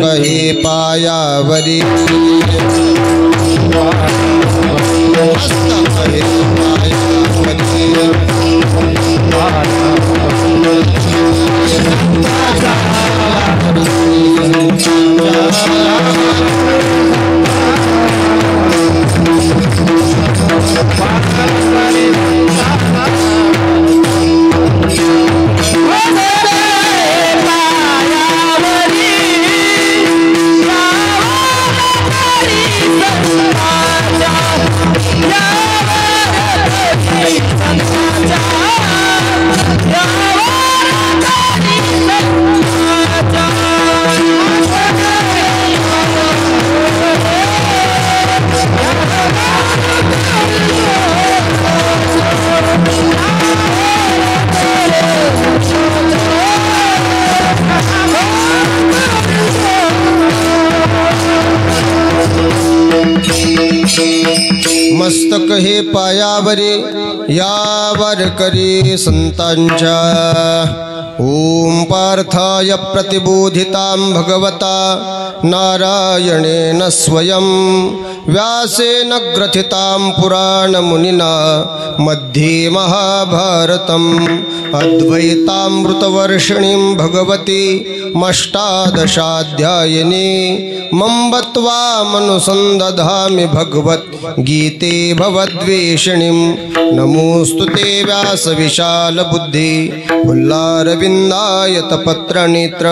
मस्तक हे पायावरी मस्तक हे मस्तक हे पायावरी यावर करी संतांच्या ओम पार्थाय प्रतिबोधितां भगवता नारायणेन स्वयं व्यासेन ग्रथितां पुराणमुनिना मध्ये महाभारतम् अद्वैतामृतवर्षिणीं भगवती अष्टादशाध्यायिनी मम्बत्वा मनुसंदधामि भगवद्गीते भवद्वेषिणीं नमोस्तुते व्यासविशालबुद्धि फुल्लारविन्दायतपत्रनेत्र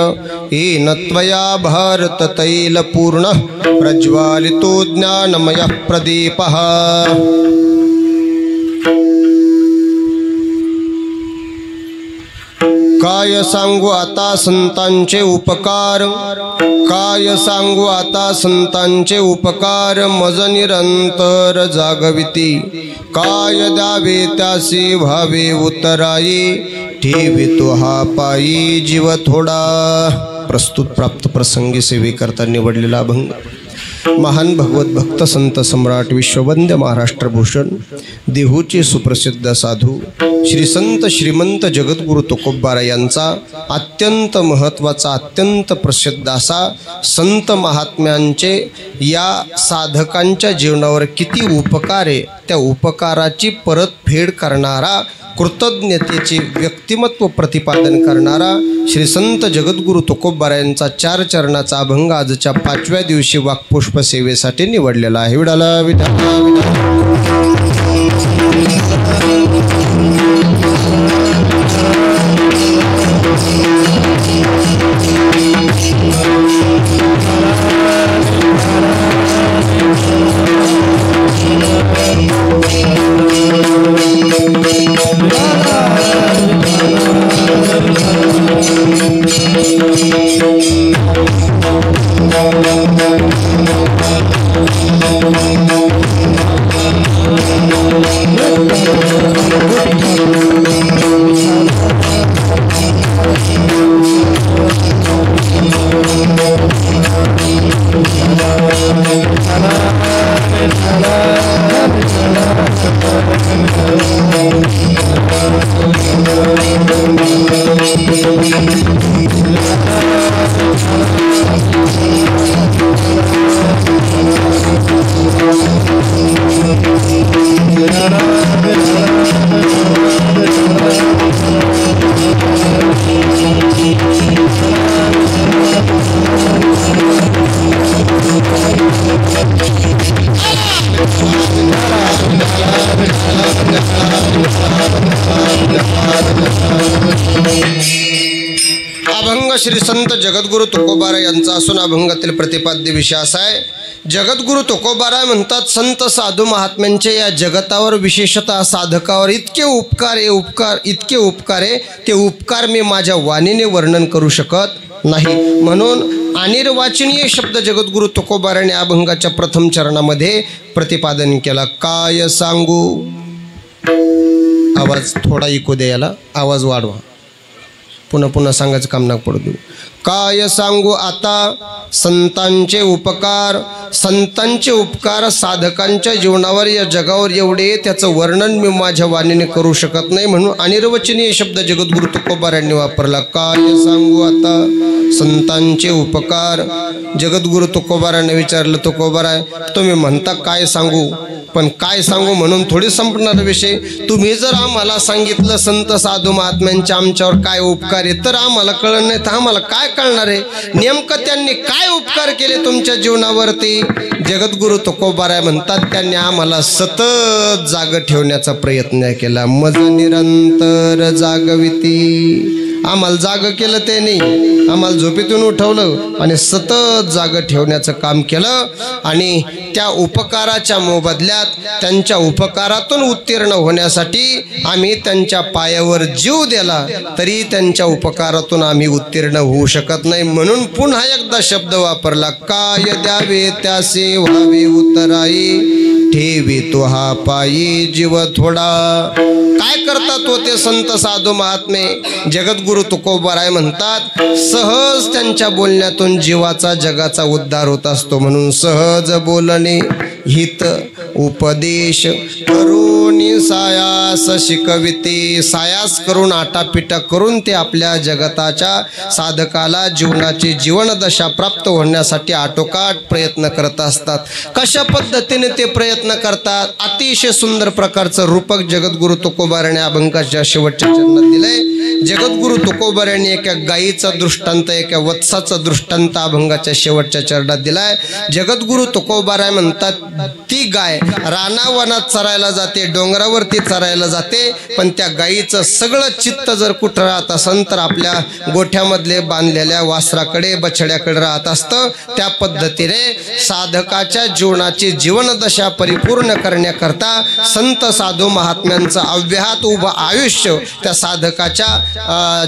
येन त्वया भारततैलपूर्णः प्रज्वालितो ज्ञानमयः प्रदीपः। काय सांगू आता संतांचे उपकार, काय सांगू आता संतांचे उपकार, मज निरंतर जागविती काय द्यावे त्यासी व्हावे उतराई, ठेवितो हा पायी जीव थोडा। प्रस्तुत प्राप्त प्रसंगी सेवेकरता निवडलेला अभंग महान भगवत भक्त संत सम्राट विश्ववंद्य महाराष्ट्र भूषण देहूचे सुप्रसिद्ध साधू श्री संत श्रीमंत जगद्गुरु तुकोबारा यांचा अत्यंत महत्त्वाचा अत्यंत प्रसिद्ध असा संत महात्म्यांचे या साधकांच्या जीवनावर किती उपकार आहे त्या उपकाराची परतफेड करणारा कृतज्ञतेचे व्यक्तिमत्व प्रतिपादन करणारा श्री संत जगद्गुरु तुकोबारा यांचा 4 चरणाचा अभंग आजच्या 5व्या दिवशी वाक्पुष्प सेवेसाठी निवडलेला आहे। विडाला विडाला अभंग श्री संत जगद्गुरु तुकोबारा यांचा असून अभंगातील प्रतिपाद्य विषय असा आहे। जगद्गुरु तुकोबारा म्हणतात संत साधू महात्म्यांचे या जगतावर विशेषतः साधकावर इतके उपकार आहे ते उपकार मी माझ्या वाणीने वर्णन करू शकत नाही। म्हणून अनिर्वाचनीय शब्द जगद्गुरु तुकोबाराने अभंगाच्या प्रथम चरणामध्ये प्रतिपादन केला। काय सांगू, आवाज थोडा इको द्यायला, आवाज वाढवा, पुन्हा पुन्हा सांगायचं काम नका पडू देऊ। काय सांगू आता संतांचे उपकार. संतांचे उपकार साधकांच्या जीवनावर या जगावर एवढे त्याचं वर्णन मी माझ्या वाणीने करू शकत नाही, म्हणून अनिर्वचनीय शब्द जगद्गुरु तुकोबारायांनी वापरला. काय सांगू आता संतांचे उपकार. जगद्गुरु तुकोबारायांनी विचारलं, तुकोबाराय तुम्ही म्हणता काय सांगू, पण काय सांगू म्हणून थोडी संपणार विषय. तुम्ही जर आम्हाला सांगितलं संत साधू महात्म्यांचे आमच्यावर काय उपकार आहे तर आम्हाला कळलं नाही तर आम्हाला काय कळणार आहे. नेमकं त्यांनी काय उपकार केले तुमच्या जीवनावरती. जगद्गुरु तुकोबाराय म्हणतात त्यांनी आम्हाला सतत जाग ठेवण्याचा प्रयत्न केला. मज निरंतर जागविती. आम्हाला जाग केलं ते नाही, आम्हाला झोपेतून उठवलं आणि सतत जाग ठेवण्याचं काम केलं. आणि त्या उपकाराच्या मोबदल्यात त्यांच्या उपकारातून उत्तीर्ण होण्यासाठी आम्ही त्यांच्या पायावर जीव दिला तरी त्यांच्या उपकारातून आम्ही उत्तीर्ण होऊ शकत नाही. म्हणून पुन्हा एकदा शब्द वापरला. काय द्यावे त्यासे व्हावे उतराई, ठेवी तो हा पायी जीव थोडा. काय करतात होते संत साधू महात्मे. जगद्गुरु तुकोबाराय म्हणतात सहज त्यांच्या बोलण्यातून जीवाचा जगाचा उद्धार होत असतो. म्हणून सहज बोलणे हित उपदेश करून सायास शिकविते. सायास करून आटापिटा करून ते आपल्या जगताच्या साधकाला जीवनाची जीवनदशा प्राप्त होण्यासाठी आटोकाट प्रयत्न करत असतात. कशा पद्धतीने ते प्रयत्न करतात अतिशय सुंदर प्रकारचं रूपक जगद्गुरु तुकोबारायांनी अभंगाच्या शेवटच्या चरणात दिलंय. जगद्गुरु तुकोबारायांनी एका गायीचा दृष्टांत एका वत्साचा दृष्टांत अभंगाच्या शेवटच्या चरणात दिलाय. जगद्गुरु तुकोबाराय म्हणतात ती गाय रानावनात चरायला जाते, डोंगरावरती चरायला जाते, पण त्या गायीचं सगळं चित्त जर कुठं राहत असेल तर आपल्या गोठ्यामधले बांधलेल्या वासराकडे बछड्याकडे राहत असतं. त्या पद्धतीने साधकाच्या जीवनाची जीवनदशा परिपूर्ण करण्याकरता संत साधू महात्म्यांचं अव्याहत उभं आयुष्य त्या साधकाच्या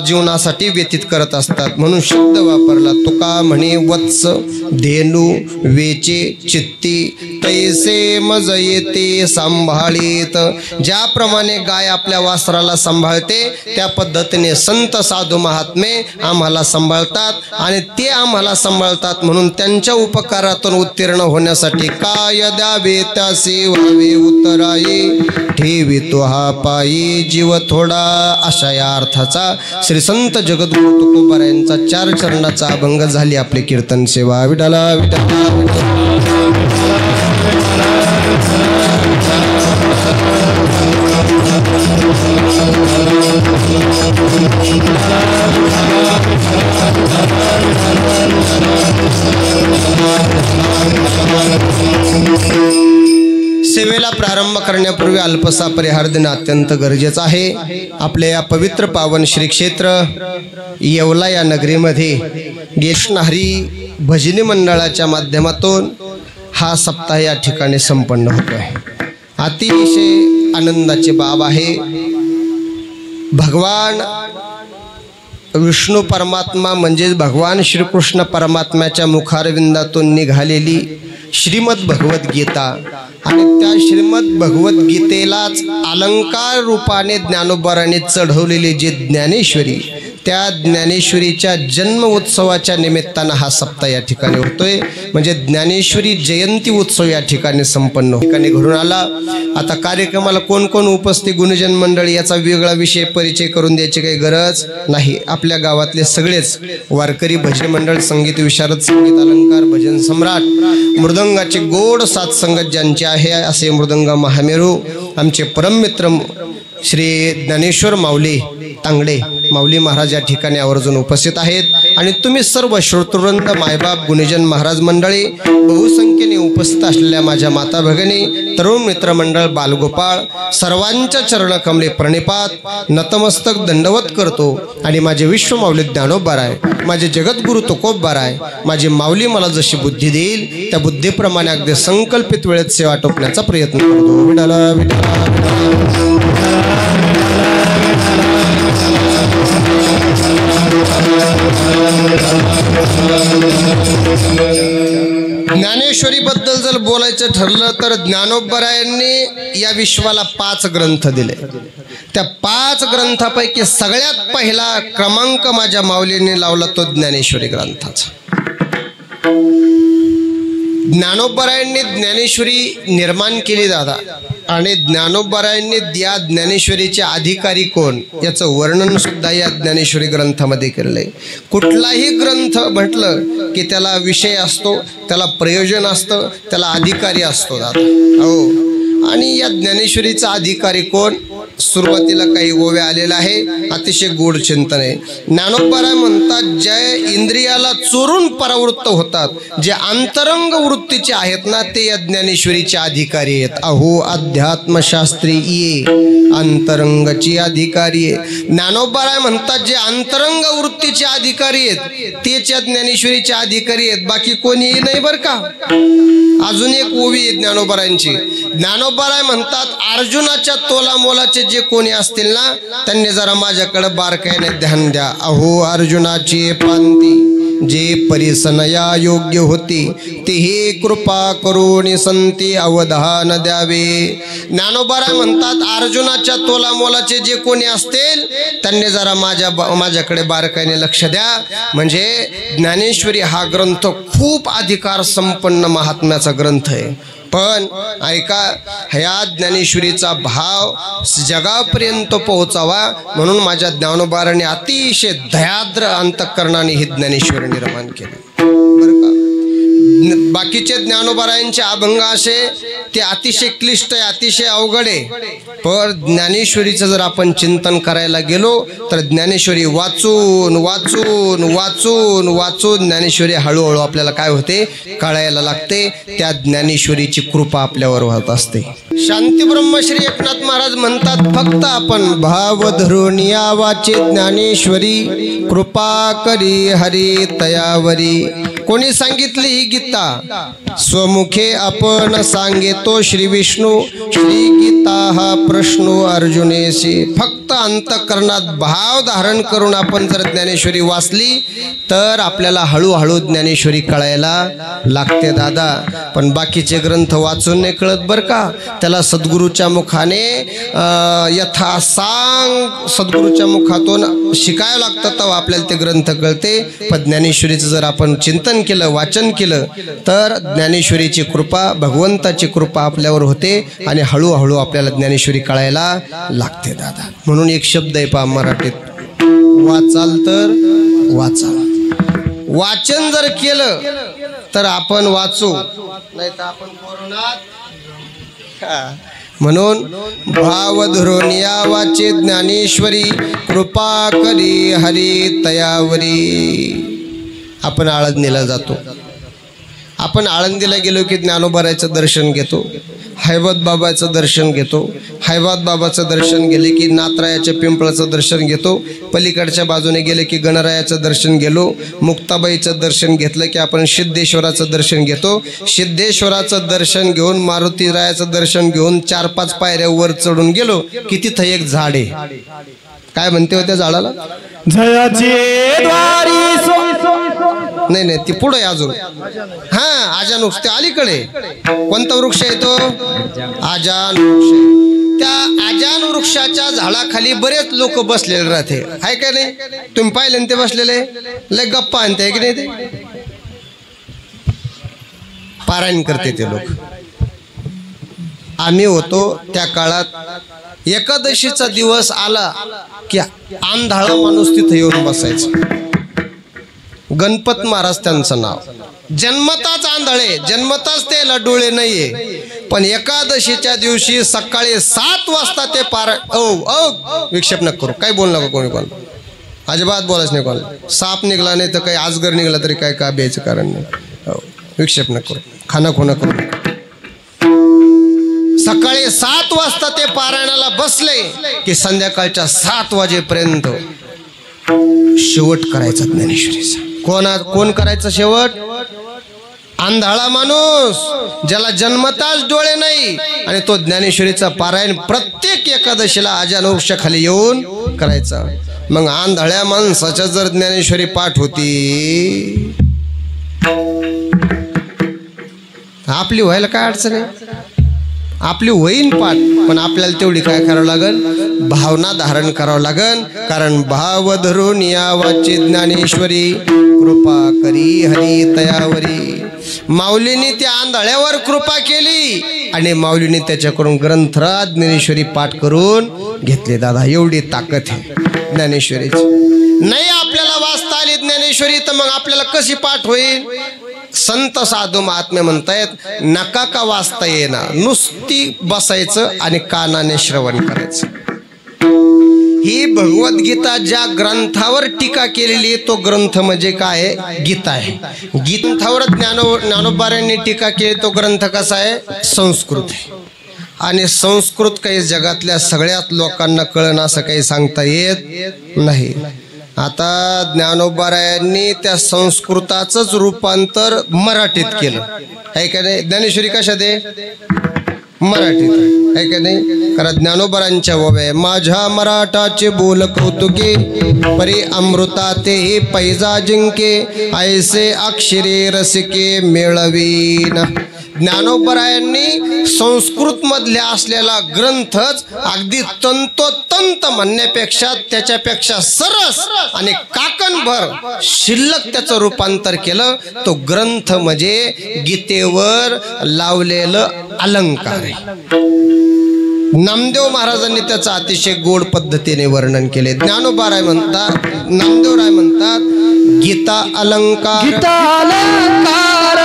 जीवनासाठी व्यतीत करत असतात. म्हणून शब्द वापरला. तुका म्हणे वत्स धेनू वेचे चित्ती तैसे मज येते सांभाळीत. ज्याप्रमाणे गाय आपल्या वासराला सांभाळते त्या पद्धतीने संत साधू महात्मे आम्हाला सांभाळतात आणि ते आम्हाला सांभाळतात. म्हणून त्यांच्या उपकारातून उत्तीर्ण होण्यासाठी काय द्यावे त्यासे व्हावे उतराई, ठेवी तो हा पायी जीव थोडा. अशा या अर्थाचा श्री संत जगद्गुरु तुकोबारायांचा 4 चरणाचा अभंग झाली आपली कीर्तन सेवा. विठला सेवेला प्रारंभ करण्यापूर्वी अल्पसा परिहार देणं अत्यंत गरजेचं आहे. आपल्या या पवित्र पावन श्री क्षेत्र येवला या नगरीमध्ये गेष्णहरी भजनी मंडळाच्या माध्यमातून हा सप्ताह या ठिकाणी संपन्न होतोय. अतिशय आनंदाची बाब आहे. भगवान विष्णू परमात्मा म्हणजेच भगवान श्रीकृष्ण परमात्म्याच्या मुखारविंदातून निघालेली श्रीमद भगवद्गीता आणि त्या श्रीमद भगवद्गीतेलाच अलंकार रूपाने ज्ञानोबारांनी चढवलेली जी ज्ञानेश्वरी, त्या ज्ञानेश्वरीच्या जन्म उत्सवाच्या निमित्तानं हा सप्ताह या ठिकाणी होतोय. म्हणजे ज्ञानेश्वरी जयंती उत्सव या ठिकाणी संपन्न ठिकाणी घडून आला. आता कार्यक्रमाला कोण कोण उपस्थित गुणजन मंडळी याचा वेगळा विषय परिचय करून द्यायची काही गरज नाही. आपल्या गावातले सगळेच वारकरी भजन मंडळ, संगीत विशारद, संगीत अलंकार, भजन सम्राट, मृदंगाचे गोड साथसंगत ज्यांचे आहे असे मृदंग महामेरू आमचे परममित्र श्री ज्ञानेश्वर माऊली तांगडे माऊली महाराज या ठिकाणी आवर्जून उपस्थित आहेत. आणि तुम्ही सर्व श्रोतृवृंद, मायबाप, गुणीजन महाराज मंडळी, बहुसंख्येने उपस्थित असलेल्या माझ्या माता भगिनी, तरुण मित्रमंडळ, बालगोपाळ, सर्वांच्या चरणकमले प्रणिपात नतमस्तक दंडवत करतो. आणि माझे विश्व माऊली ज्ञानोबाराय, माझे जगद्गुरु तुकोबाराय, माझी माऊली मला जशी बुद्धी देईल त्या बुद्धीप्रमाणे अगदी संकल्पित वेळेत सेवा टोपण्याचा प्रयत्न करतो. विठाला विठाला ज्ञानेश्वरीबद्दल जर बोलायचं ठरलं तर ज्ञानोबरायांनी या विश्वाला 5 ग्रंथ दिले. त्या 5 ग्रंथापैकी सगळ्यात पहिला क्रमांक माझ्या माऊलीने लावला तो ज्ञानेश्वरी ग्रंथाचा. ज्ञानोबरायांनी ज्ञानेश्वरी निर्माण केली दादा, आणि ज्ञानोबरायांनी या ज्ञानेश्वरीचे अधिकारी कोण याचं वर्णन सुद्धा या ज्ञानेश्वरी ग्रंथामध्ये केलेलं आहे. कुठलाही ग्रंथ म्हटलं की त्याला विषय असतो, त्याला प्रयोजन असतं, त्याला अधिकारी असतो दादा. हो, आणि या ज्ञानेश्वरीचा अधिकारी कोण, सुरुवातीला काही ओव्या आलेला आहे, अतिशय गोड चिंतन आहे. ज्ञानोबराय म्हणतात, जे इंद्रियाला चोरून परावृत्त होतात, जे अंतरंग वृत्तीचे आहेत ना, ते या ज्ञानेश्वरीचे अधिकारी आहेत. अहो अध्यात्मशास्त्री ये अंतरंगची अधिकारी आहे. ज्ञानोबराय म्हणतात, जे अंतरंग वृत्तीचे अधिकारी आहेत तेच या ज्ञानेश्वरीचे अधिकारी आहेत, बाकी कोणीही नाही बरं का. अजून एक ओवी आहे ज्ञानोबरायांची. ज्ञानोबराय म्हणतात, अर्जुनाच्या तोला मोलाचे जे कोणी असतील ना, त्यांनी जरा माझ्याकडे बारकाईने ध्यान द्या. अहो अर्जुनाची पांती जे परिसनया योग्य होती, ते हे कृपा करून संती अवधान द्यावे. ज्ञानोबराय म्हणतात, अर्जुनाच्या तोला मोलाचे जे कोणी असतील त्यांनी जरा माझ्याकडे बारकाईने लक्ष द्या. म्हणजे ज्ञानेश्वरी हा ग्रंथ खूप अधिकार संपन्न महात्म्याचा ग्रंथ आहे. पण ऐका, ह्या ज्ञानेश्वरीचा भाव जगापर्यंत पोहोचावा म्हणून माझ्या ज्ञानोबरांनी अतिशय दयाद्र अंतःकरणाने ही ज्ञानेश्वरी निर्माण केली बरं का. बाकीचे ज्ञानोबरायांचे अभंग असे ते अतिशय क्लिष्ट आहे, अतिशय अवघड आहे. पण ज्ञानेश्वरीचं जर आपण चिंतन करायला गेलो तर ज्ञानेश्वरी वाचून वाचून वाचून वाचून ज्ञानेश्वरी हळूहळू आपल्याला काय होते कळायला लागते. त्या ज्ञानेश्वरीची कृपा आपल्यावर होत असते. शांती ब्रह्मश्री एकनाथ महाराज म्हणतात, फक्त आपण भाव धरून यावाचे ज्ञानेश्वरी कृपा करी हरी तयावरी. कोणी सांगितली ही गीता? स्वमुखे आपण सांगेतो श्री विष्णू, श्री गीता हा प्रश्नो अर्जुनेसी. फक्त अंतःकरणात भाव धारण करून आपण जर ज्ञानेश्वरी वाचली तर आपल्याला हळूहळू ज्ञानेश्वरी कळायला लागते दादा. पण बाकीचे ग्रंथ वाचून नाही कळत बरं का. त्याला सद्गुरूच्या मुखाने यथासांग सद्गुरूच्या मुखातून शिकायला लागतं तेव्हा आपल्याला ते ग्रंथ कळते. पण ज्ञानेश्वरीचं जर आपण चिंतन केलं, वाचन केलं तर ज्ञानेश्वरीची कृपा, भगवंताची कृपा आपल्यावर होते आणि हळूहळू आपल्याला ज्ञानेश्वरी कळायला लागते दादा. म्हणून एक शब्द आहे पहा मराठीत, वाचाल तर वाचा. वाचन जर केलं तर आपण वाचू, नाही तर आपण कोरोनात. म्हणून भाव धरून या वाचे ज्ञानेश्वरी कृपा करी हरी तयावरी. आपण आळंदीला जातो, आपण आळंदीला गेलो की ज्ञानोबराचं दर्शन घेतो, हैबत बाबाचं दर्शन घेतो. हैबत बाबाचं दर्शन गेले की नाथरायाच्या पिंपळाचं दर्शन घेतो. पलीकडच्या बाजूने गेले की गणरायाचं दर्शन गेलो. मुक्ताबाईचं दर्शन घेतलं की आपण सिद्धेश्वराचं दर्शन घेतो. सिद्धेश्वराचं दर्शन घेऊन मारुतीरायाचं दर्शन घेऊन 4-5 पायऱ्या वर चढून गेलो की तिथं एक झाड आहे. काय म्हणते होत्या झाडाला? नाही ती पुढे अजून. हा आजान वृक्ष, त्या अलीकडे. कोणता वृक्ष आहे तो? आजान वृक्ष. त्या आजान वृक्षाच्या झाडाखाली बरेच लोक बसलेले राहते, आहे का नाही? तुम्ही पाहिले ते बसलेले, लय गप्पा आणते की नाही? ते पारायण करते ते लोक. आम्ही होतो त्या काळात, एकादशीचा दिवस आला की आंधळा माणूस तिथे येऊन बसायचा. गणपत महाराज त्यांचं नाव. जन्मताच आंधळे, जन्मताच त्याला डोळे नाहीये. पण एकादशीच्या दिवशी सकाळी 7 वाजता ते विक्षेप नको करू, काही बोल नका कोणी, कोण अजिबात बोलायच नाही. कोण साप निघाला नाही तर काही आजगर निघाला तरी काय का ब्यायचं कारण नाही. विक्षेप नको करू, खाना खोना करू. सकाळी 7 वाजता ते पारायणाला बसले की संध्याकाळच्या 7 वाजेपर्यंत शेवट करायचा ज्ञानेश्वरीचा. कोण करायचं शेवट? आंधळा माणूस, ज्याला जन्मताच डोळे नाही, आणि तो ज्ञानेश्वरीचा पारायण प्रत्येक एकादशीला आजान वृक्षाखाली येऊन करायचा. मग आंधळ्या माणसाच्या जर ज्ञानेश्वरी पाठ होती आपली व्हायला काय अडचण आहे? आपली होईन पाठ, पण आपल्याला तेवढी काय करावं लागन? भावना धारण करावं लागन. कारण भाव धरून या वाचे ज्ञानेश्वरी कृपा करी हरी तयावरी. माऊलीने त्या आंधळ्यावर कृपा केली आणि माऊलीने त्याच्याकडून ग्रंथराज ज्ञानेश्वरी पाठ करून घेतले. दादा एवढी ताकद आहे ज्ञानेश्वरीची. नाही आपल्याला वाचता आली ज्ञानेश्वरी तर मग आपल्याला कशी पाठ होईल? संत साधू महात्मे म्हणतायत नका का वाचता येणार, नुसती बसायचं आणि कानाने श्रवण करायचं. ही भगवद्गीता ज्या ग्रंथावर टीका केलेली आहे तो ग्रंथ म्हणजे काय आहे? गीता आहे. ग्रंथावर ज्ञानोबाऱ्यांनी टीका केली तो ग्रंथ कसा आहे? संस्कृत आहे. आणि संस्कृत काही जगातल्या सगळ्यात लोकांना कळण असं काही सांगता येत नाही. आता ज्ञानोबारायांनी त्या संस्कृताचंच रूपांतर मराठीत केलं आहे का नाही? ज्ञानेश्वरी कशात आहे? मराठीत आहे का नाही? कारण ज्ञानोबारांच्या ओव्या आहे, माझ्या मराठाचे बोल कौतुके परी अमृता ते पैजा जिंके ऐसे अक्षरे रसिके मिळवीन. ज्ञानोबरायांनी संस्कृत मधल्या असलेला ग्रंथच अगदी तंतोतंत म्हणण्यापेक्षा त्याच्यापेक्षा सरस आणि काकणभर शिल्लक त्याचं रूपांतर केलं. तो ग्रंथ म्हणजे गीतेवर लावलेलं अलंकार आहे. नामदेव महाराजांनी त्याचं अतिशय गोड पद्धतीने वर्णन केले. ज्ञानोबाराय म्हणतात, नामदेवराय म्हणतात गीता अलंकार, गीता अलंकार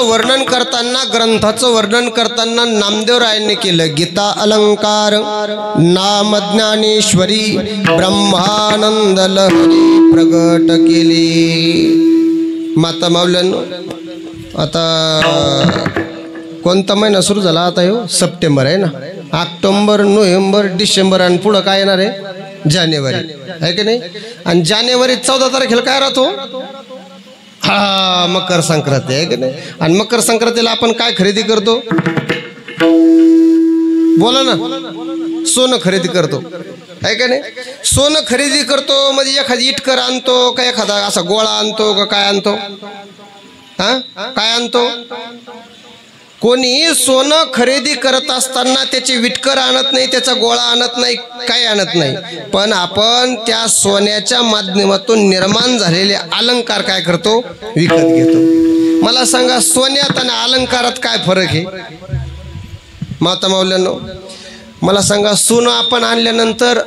वर्णन करताना, ग्रंथाचं वर्णन करताना नामदेवरायांनी केलं गीता अलंकार नाम ज्ञानेश्वरी ब्रह्मानंद लहरी प्रगट केली. माता माऊल्यांनो, आता कोणता महिना सुरू झाला? आता हो सप्टेंबर आहे ना. ऑक्टोबर, नोव्हेंबर, डिसेंबर आणि पुढं काय येणार आहे? जानेवारी आहे की नाही? आणि जानेवारी 14 तारखेला काय राहतो? हा, मकर संक्रांती आहे की नाही? आणि मकर संक्रांतीला आपण काय खरेदी करतो? बोला ना. सोनं खरेदी करतो आहे का नाही? सोनं खरेदी करतो म्हणजे एखादी इटकर आणतो का एखादा असा गोळा आणतो का काय आणतो? हा, काय आणतो? कोणी सोनं खरेदी करत असताना त्याचे विटकर आणत नाही, त्याचा गोळा आणत नाही, काय आणत नाही. पण आपण त्या सोन्याच्या माध्यमातून निर्माण झालेले अलंकार काय करतो? विकत घेतो. मला सांगा सोन्यात आणि अलंकारात काय फरक आहे? माता माऊल्यांनो, मला सांगा सोनं आपण आणल्यानंतर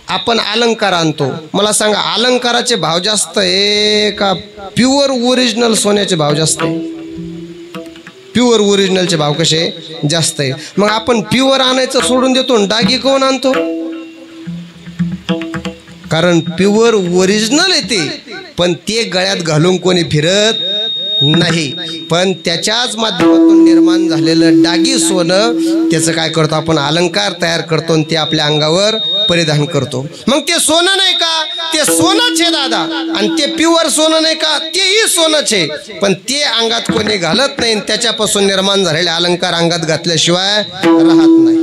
आपण अलंकार आणतो. मला सांगा अलंकाराचे भाव जास्त आहे का प्युअर ओरिजिनल सोन्याचे भाव जास्त आहे? प्युअर ओरिजिनलचे भाव कसे? जास्त आहे. मग आपण प्युअर आणायचं सोडून देतो, डागी कोण आणतो? कारण प्युअर ओरिजिनल आहे ते, पण ते गळ्यात घालून कोणी फिरत नाही. पण त्याच्याच माध्यमातून निर्माण झालेलं डागी सोनं त्याचं काय करतो आपण? अलंकार तयार करतो आणि ते आपल्या अंगावर परिधान करतो. मग ते सोनं नाही का? ते सोनंच आहे दादा. आणि ते प्युअर सोनं नाही का? तेही सोनंच आहे, पण ते अंगात कोणी घालत नाही. त्याच्यापासून निर्माण झालेले अलंकार अंगात घातल्याशिवाय राहत नाही.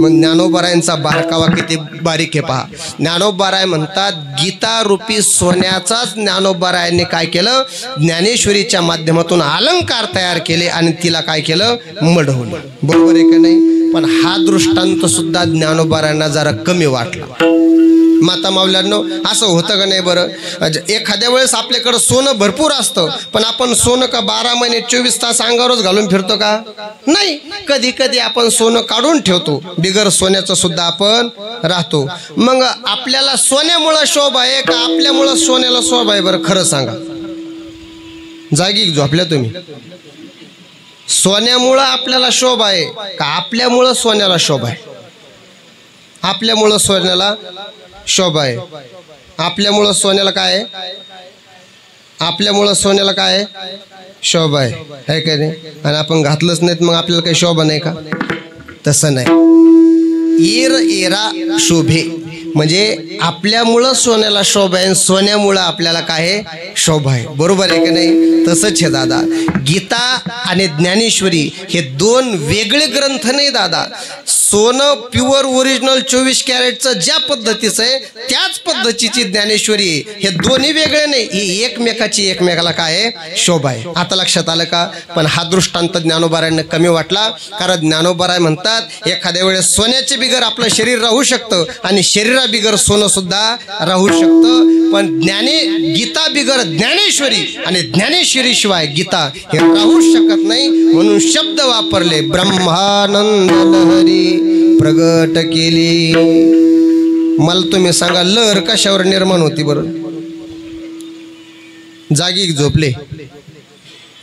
मग ज्ञानोबारायांचा बारकावा किती बारीक आहे पहा. ज्ञानोबाराय म्हणतात गीता रूपी सोन्याचाच ज्ञानोबारायांनी काय केलं, ज्ञानेश्वरीच्या माध्यमातून अलंकार तयार केले आणि तिला काय केलं, मढवलं. बरोबर आहे का नाही. पण हा दृष्टांत सुद्धा ज्ञानोबारायांना जरा कमी वाटला. माता मावल्यांनो असं होतं का नाही बरं. एखाद्या वेळेस आपल्याकडं सोनं भरपूर असतं, पण आपण सोनं का 12 महिने 24 तास अंगावरच घालून फिरतो का, नाही. कधी कधी आपण सोनं काढून ठेवतो, बिगर सोन्याचं सुद्धा आपण राहतो. मग आपल्याला सोन्यामुळं शोभा आहे का आपल्यामुळं सोन्याला शोभा आहे बरं, खरं सांगा. जागी झोपल्या तुम्ही. सोन्यामुळं आपल्याला शोभा आहे का आपल्यामुळं सोन्याला शोभा आहे. आपल्यामुळं सोन्याला शोभा आहे. आपल्यामुळं सोन्याला काय आहे, आपल्यामुळं सोन्याला काय आहे, शोभा आहे का नाही. आणि आपण घातलंच नाहीत मग आपल्याला काही शोभा नाही का. तसं नाही. ईर एरा शोभे म्हणजे आपल्यामुळं सोन्याला शोभा आहे, सोन्यामुळं आपल्याला काय आहे, शोभा आहे. बरोबर आहे का नाही. तसंच हे दादा. गीता आणि ज्ञानेश्वरी हे दोन वेगळे ग्रंथ नाही दादा. सोनं प्युअर ओरिजिनल 24 कॅरेटचं ज्या पद्धतीचं आहे त्याच पद्धतीची ज्ञानेश्वरी आहे. हे दोन्ही वेगळे नाही, ही एकमेकाची एकमेकाला काय आहे, शोभा आहे. आता लक्षात आलं का. पण हा दृष्टांत ज्ञानोबारायांना कमी वाटला, कारण ज्ञानोबाराय म्हणतात एखाद्या वेळेस सोन्याचे बिगर आपलं शरीर राहू शकतं आणि शरीरा बिगर सोनं सुद्धा राहू शकतं, पण गीता बिगर ज्ञानेश्वरी आणि ज्ञानेश्वरी शिवाय गीता हे राहू शकत नाही. म्हणून शब्द वापरले, ब्रह्मानंद लहरी प्रगट केली. मला तुम्ही सांगा लहर कशावर निर्माण होती बरं. जागी झोपले.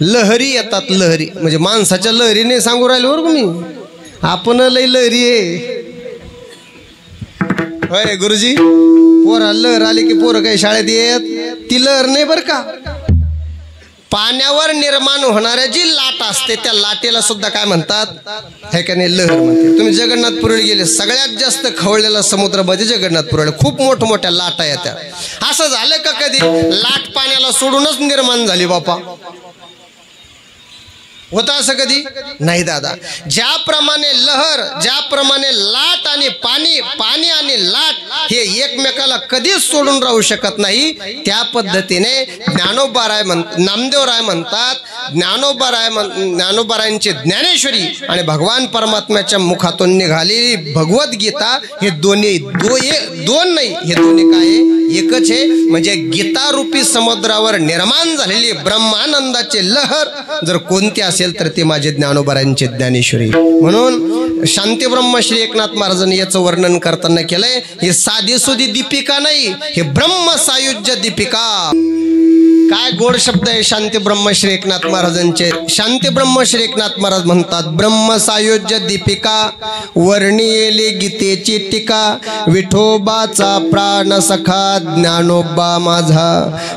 लहरी येतात. लहरी म्हणजे माणसाच्या लहरीने सांगू राहिले बरं मी. आपण लय लहरी आहे होय गुरुजी. पोरा लहर आली की पोरं काही शाळेत येत, ती लहर नाही बरं का. पाण्यावर निर्माण होणाऱ्या जी लाट असते त्या लाटेला सुद्धा काय म्हणतात, हे का नाही, लहर म्हणते. तुम्ही जगन्नाथपुरीला गेले, सगळ्यात जास्त खवळलेला समुद्र म्हणजे जगन्नाथपुरीला. खूप मोठमोठ्या लाटा येत्या. असं झालं का कधी लाट पाण्याला सोडूनच निर्माण झाली बापा, होता असं कधी नाही दादा. ज्याप्रमाणे लहर, ज्याप्रमाणे लाट आणि पाणी, पाणी आणि लाट हे एकमेकाला कधीच सोडून राहू शकत नाही, त्या पद्धतीने नामदेवराय म्हणतात ज्ञानोबारायांची ज्ञानेश्वरी आणि भगवान परमात्म्याच्या मुखातून निघालेली भगवद्गीता हे दोन्ही दोन नाही, हे दोन्ही काय एकच आहे. म्हणजे गीता रूपी समुद्रावर निर्माण झालेली ब्रह्मानंदाचे लहर जर कोणती असेल तर ते माझे ज्ञानोबारायांचे ज्ञानेश्वरी. म्हणून शांतीब्रह्म श्री एकनाथ महाराजांनी याचं वर्णन करताना केलंय, हे साधी सुधी दीपिका नाही, हे ब्रह्म सायुज्य दीपिका. काय गोड शब्द आहे शांतीब्रह्म श्री एकनाथ महाराजांचे. शांतीब्रह्म श्री एकनाथ महाराज म्हणतात, ब्रह्म सायुज्य दीपिका वर्णियेली गीतेची टीका, विठोबाचा प्राण सखा ज्ञानोबा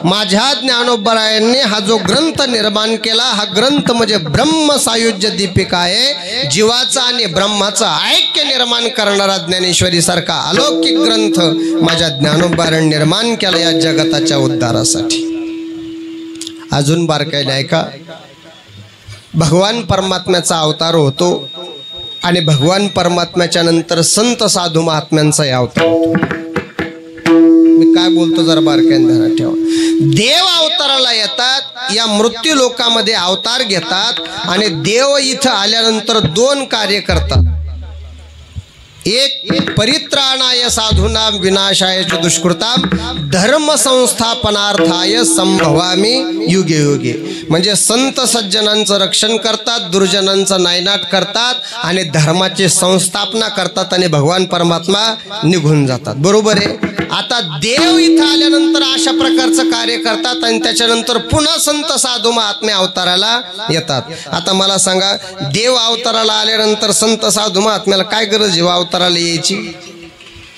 माझ्या ज्ञानोबारायांनी हा जो ग्रंथ निर्माण केला, हा ग्रंथ म्हणजे ब्रह्म सायुज्य दीपिका आहे. जीवाचा आणि ब्रह्माचं ऐक्य निर्माण करणारा ज्ञानेश्वरी सारखा अलौकिक ग्रंथ माझ्या ज्ञानोबारायांनी निर्माण केला या जगताच्या उद्धारासाठी. अजून बारकाईने ऐका. भगवान परमात्म्याचा अवतार होतो आणि भगवान परमात्म्याच्या नंतर संत साधू महात्म्यांचा अवतार होतो. मी काय बोलतो जरा बारकाईने ध्यानात ठेवा. देव अवताराला येतात, या मृत्यू लोकामध्ये अवतार घेतात आणि देव इथं आल्यानंतर दोन कार्य करतात. एक परित्राणाय साधूनां विनाशाय च दुष्कृतां धर्म संस्थापनार्थाय संभवामी युगे युगे. म्हणजे संत सज्जनांचं रक्षण करतात, दुर्जनांचा नायनाट करतात आणि धर्माची संस्थापना करतात आणि भगवान परमात्मा निघून जातात. बरोबर आहे. आता देव इथं आल्यानंतर अशा प्रकारचं कार्य करतात आणि त्याच्यानंतर पुन्हा संत साधू महात्मे अवताराला येतात. आता मला सांगा, देव अवताराला आल्यानंतर संत साधू महात्म्याला काय गरज आहे अवताराला यायची?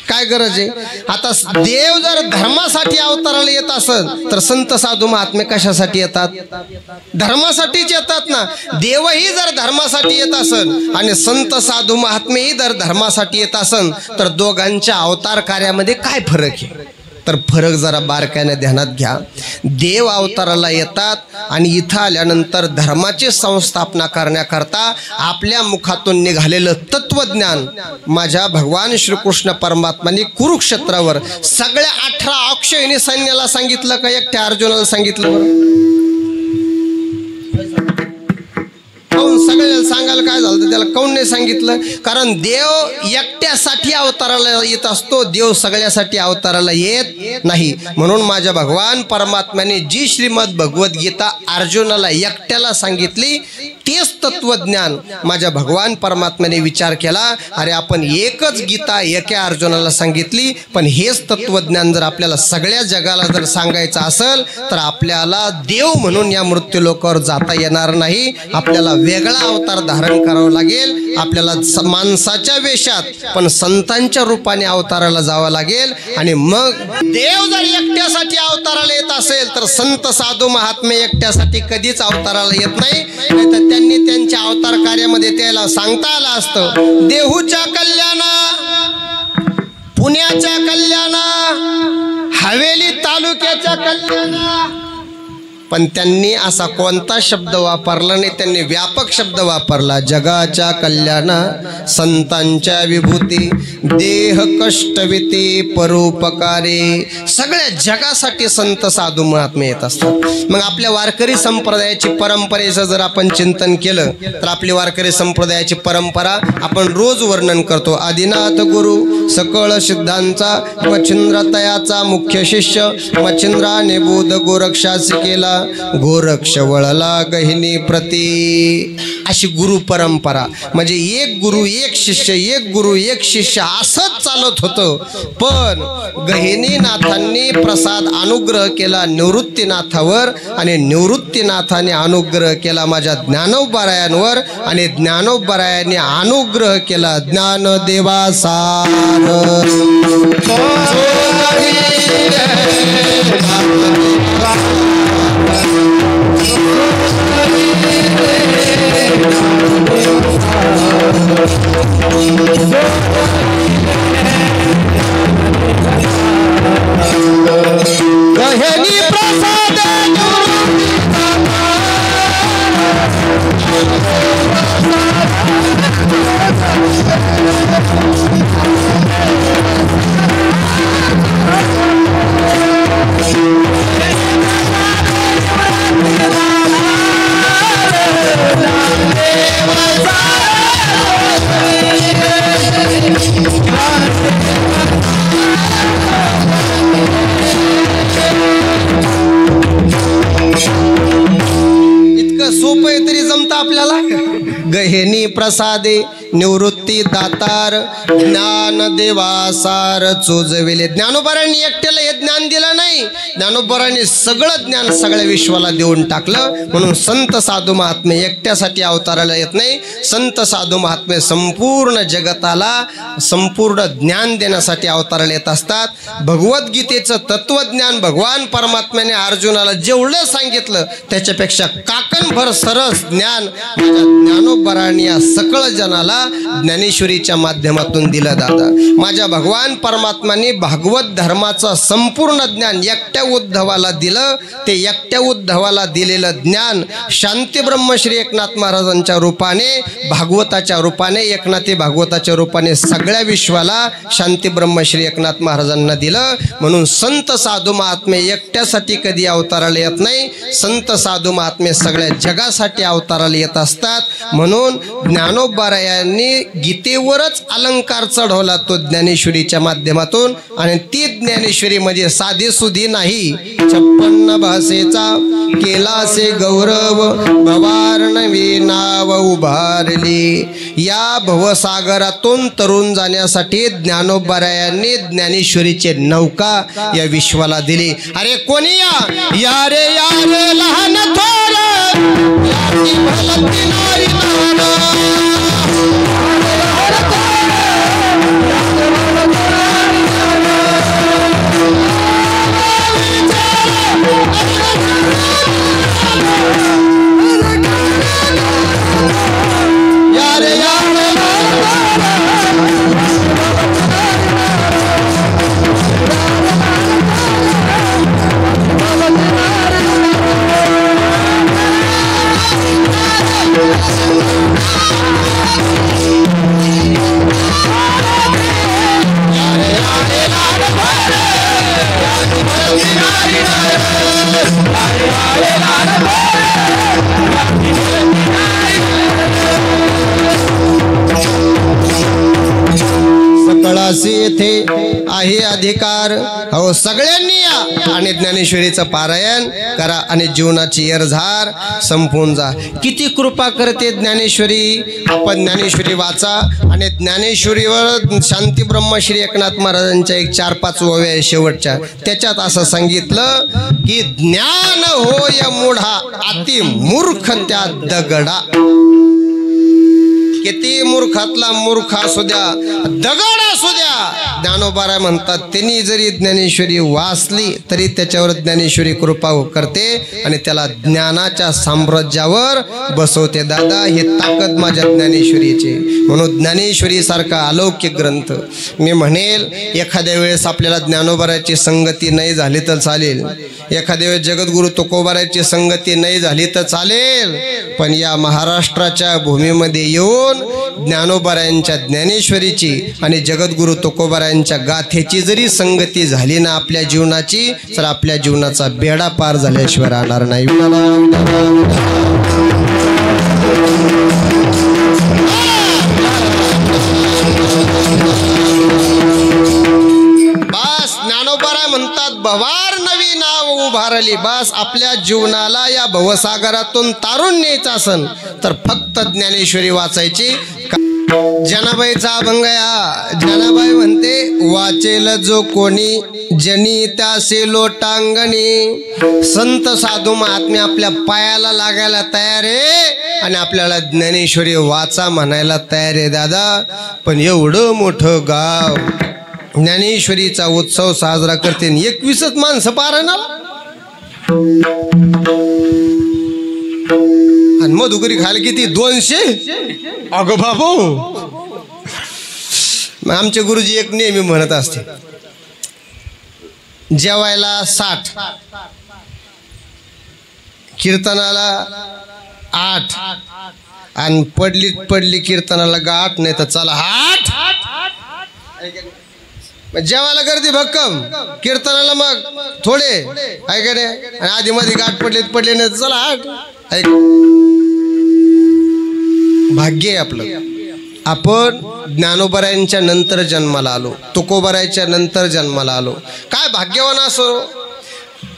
काय गरज आहे? आता देव जर धर्मासाठी अवताराला येत असेल तर संत साधू महात्मे कशासाठी येतात? धर्मासाठीच येतात ना. देवही जर धर्मासाठी येत असेल आणि संत साधू महात्मेही जर धर्मासाठी येत असेल तर दोघांच्या अवतार कार्यामध्ये काय फरक आहे? तर फरक जरा बारकाईने ध्यानात घ्या. देव अवताराला येतात आणि इथं आल्यानंतर धर्माची संस्थापना करण्याकरता आपल्या मुखातून निघालेलं तत्वज्ञान माझ्या भगवान श्रीकृष्ण परमात्माने कुरुक्षेत्रावर सगळ्या 18 अक्षयणी सैन्याला सांगितलं का एकट्या अर्जुनाला सांगितलं? सगळ्याला सांगायला काय झालं, त्याला काऊन नाही सांगितलं? कारण देव एकट्यासाठी अवताराला येत असतो, देव सगळ्यासाठी अवताराला येत नाही. म्हणून माझ्या भगवान परमात्म्याने जी श्रीमद भगवद्गीता अर्जुनाला एकट्याला सांगितली तेच तत्वज्ञान माझ्या भगवान परमात्म्याने विचार केला, अरे आपण एकच गीता एका अर्जुनाला सांगितली, पण हेच तत्वज्ञान जर आपल्याला सगळ्या जगाला जर सांगायचं असेल तर आपल्याला देव म्हणून या मृत्यूलोकावर जाता येणार नाही. आपल्याला वेगळा अवतार धारण करावा लागेल. आपल्याला माणसाच्या वेशात पण संतांच्या रूपाने अवताराला जावं लागेल. आणि मग देव जर एकट्यासाठी अवताराला येत असेल तर संत साधू महात्मे एकट्यासाठी कधीच अवताराला येत नाही. नाहीतर त्यांनी त्यांच्या अवतार कार्यामध्ये त्याला सांगता आलं असतं, देहूच्या कल्याणा, पुण्याच्या कल्याणा, हवेली तालुक्याच्या कल्याणा. पण त्यांनी असा कोणता शब्द वापरला नाही, त्यांनी व्यापक शब्द वापरला, जगाच्या कल्याणा, संतांच्या विभूती, देह कष्टविती परोपकारे. सगळ्या जगासाठी संत साधू महात्मे येत असतात. मग आपल्या वारकरी संप्रदायाची परंपरेचं जर आपण चिंतन केलं तर आपली वारकरी संप्रदायाची परंपरा आपण रोज वर्णन करतो. आदिनाथ गुरु सकळ सिद्धांचा मच्छिंद्रतयाचा मुख्य शिष्य, मच्छिंद्राने बोध गोरक्षासी केला, गोरक्ष वळला गहिनी प्रती. अशी गुरु परंपरा म्हणजे एक गुरु एक शिष्य, एक गुरु एक शिष्य असंच चालत होतं. पण गहिनीनाथांनी प्रसाद अनुग्रह केला निवृत्तीनाथावर आणि निवृत्तीनाथाने अनुग्रह केला माझ्या ज्ञानोबारायांवर आणि ज्ञानोबारायांनी अनुग्रह केला ज्ञानदेवासार. गहिनी प्रसाद सोपं आहे तरी जमतं आपल्याला. गहिनी प्रसादे निवृत्ती दातार ज्ञान देवासार चोजविले. ज्ञानोबारांनी एकट्याला हे ज्ञान दिलं नाही, ज्ञानोबारांनी सगळं ज्ञान सगळ्या विश्वाला देऊन टाकलं. म्हणून संत साधू महात्मे एकट्यासाठी अवताराला येत नाही. संत साधू महात्मे संपूर्ण जगताला संपूर्ण ज्ञान देण्यासाठी अवताराला येत असतात. भगवद्गीतेचं तत्वज्ञान भगवान परमात्म्याने अर्जुनाला जेवढं सांगितलं त्याच्यापेक्षा काकणभर सरस ज्ञान माझ्या ज्ञानोबारांनी या सकळ जनाला ज्ञानेश्वरीच्या माध्यमातून दिलं. दादा माझ्या भगवान परमात्म्याने भागवत धर्माचं संपूर्ण ज्ञान एकट्या उद्धवाला दिलं. ते एकट्या उद्धवाला दिलेलं ज्ञान शांती ब्रह्मश्री एकनाथ महाराजांच्या रूपाने, भागवताच्या रूपाने, एकनाथी भागवताच्या रूपाने सगळ्या विश्वाला शांती ब्रह्मश्री एकनाथ महाराजांना दिलं. म्हणून संत साधू महात्मे एकट्यासाठी कधी अवताराला येत नाही. संत साधू महात्मे सगळ्या जगासाठी अवताराला येत असतात. म्हणून ज्ञानोबारायांनी गीतेवरच अलंकार चढवला तो ज्ञानेश्वरीच्या माध्यमातून. आणि ती ज्ञानेश्वरी म्हणजे साधी सुधी नाही, 56 भाषेचा केलासे गौरव, भवार्णवी नाव उभारली. या भवसागरातून तरुण जाण्यासाठी ज्ञानोबारायांनी ज्ञानेश्वरीचे नौका या विश्वाला दिली. अरे कोणी या रे या रे लहान थोर, याची भलती नारी नाना. सकळासी येथे आहे अधिकार, हो सगळ्यांनी या आणि ज्ञानेश्वरीचं पारायण करा आणि जीवनाची एरझार संपून जा. किती कृपा करते ज्ञानेश्वरी. आपण ज्ञानेश्वरी वाचा आणि ज्ञानेश्वरीवर शांती ब्रह्मश्री एकनाथ महाराजांच्या एक 4-5 ओव्या आहे शेवटच्या. त्याच्यात असं सांगितलं की ज्ञान होय मूढा अति मूर्ख त्या दगडा. किती मूर्खातला मूर्ख असू द्या, दगड असू द्या, ज्ञानोबा म्हणतात त्यांनी जरी ज्ञानेश्वरी वाचली तरी त्याच्यावर ज्ञानेश्वरी कृपा करते आणि त्याला ज्ञानाच्या साम्राज्यावर बसवते. दादा हे ताकद माझ्या ज्ञानेश्वरीची. म्हणून ज्ञानेश्वरी सारखा अलौकिक ग्रंथ. मी म्हणेल एखाद्या वेळेस आपल्याला ज्ञानोबाची संगती नाही झाली तर चालेल, एखाद्या वेळेस जगद्गुरु तुकोबाराची संगती नाही झाली तर चालेल, पण या महाराष्ट्राच्या भूमीमध्ये येऊन ज्ञानोबारायांच्या ज्ञानेश्वरीची आणि जगद्गुरु तुकोबारायांच्या गाथेची जरी संगती झाली ना आपल्या जीवनाची, तर आपल्या जीवनाचा बेडा पार झाल्याशिवाय राहणार नाही. बस ज्ञानोबाराय म्हणतात भवार नवी नाव उभारली. बस आपल्या जीवनाला या भवसागरातून तारून न्यायचं असन तर फक्त ज्ञानेश्वरी वाचायची. जनाबाईचा अभंग आहे. जनाबाई म्हणते वाचेल जो कोणी जनी त्यासे लोटांगणी. संत साधू महात्मे आपल्या पायाला लागायला तयार आहे आणि आपल्याला ज्ञानेश्वरी वाचा म्हणायला तयार आहे दादा. पण एवढं मोठं गाव ज्ञानेश्वरीचा उत्सव साजरा करते, 21च माणसं पारायणाला आणि मधुकरी खायला किती 200. अगं बाबू, आमचे गुरुजी एक नेहमी म्हणत असते जेवायला 60, कीर्तनाला 8 आणि पडली कीर्तनाला गाठ नाही तर चला 8. जेवायला गर्दी भक्कम, कीर्तनाला मग थोडे आहे का नाही, आणि आधी मध्ये गाठ पडले नाही चला 8. ऐक भाग्य आहे आपलं. आपण ज्ञानोबारायांच्या नंतर जन्माला आलो, तुकोबारायच्या नंतर जन्माला आलो. काय भाग्यवान असो.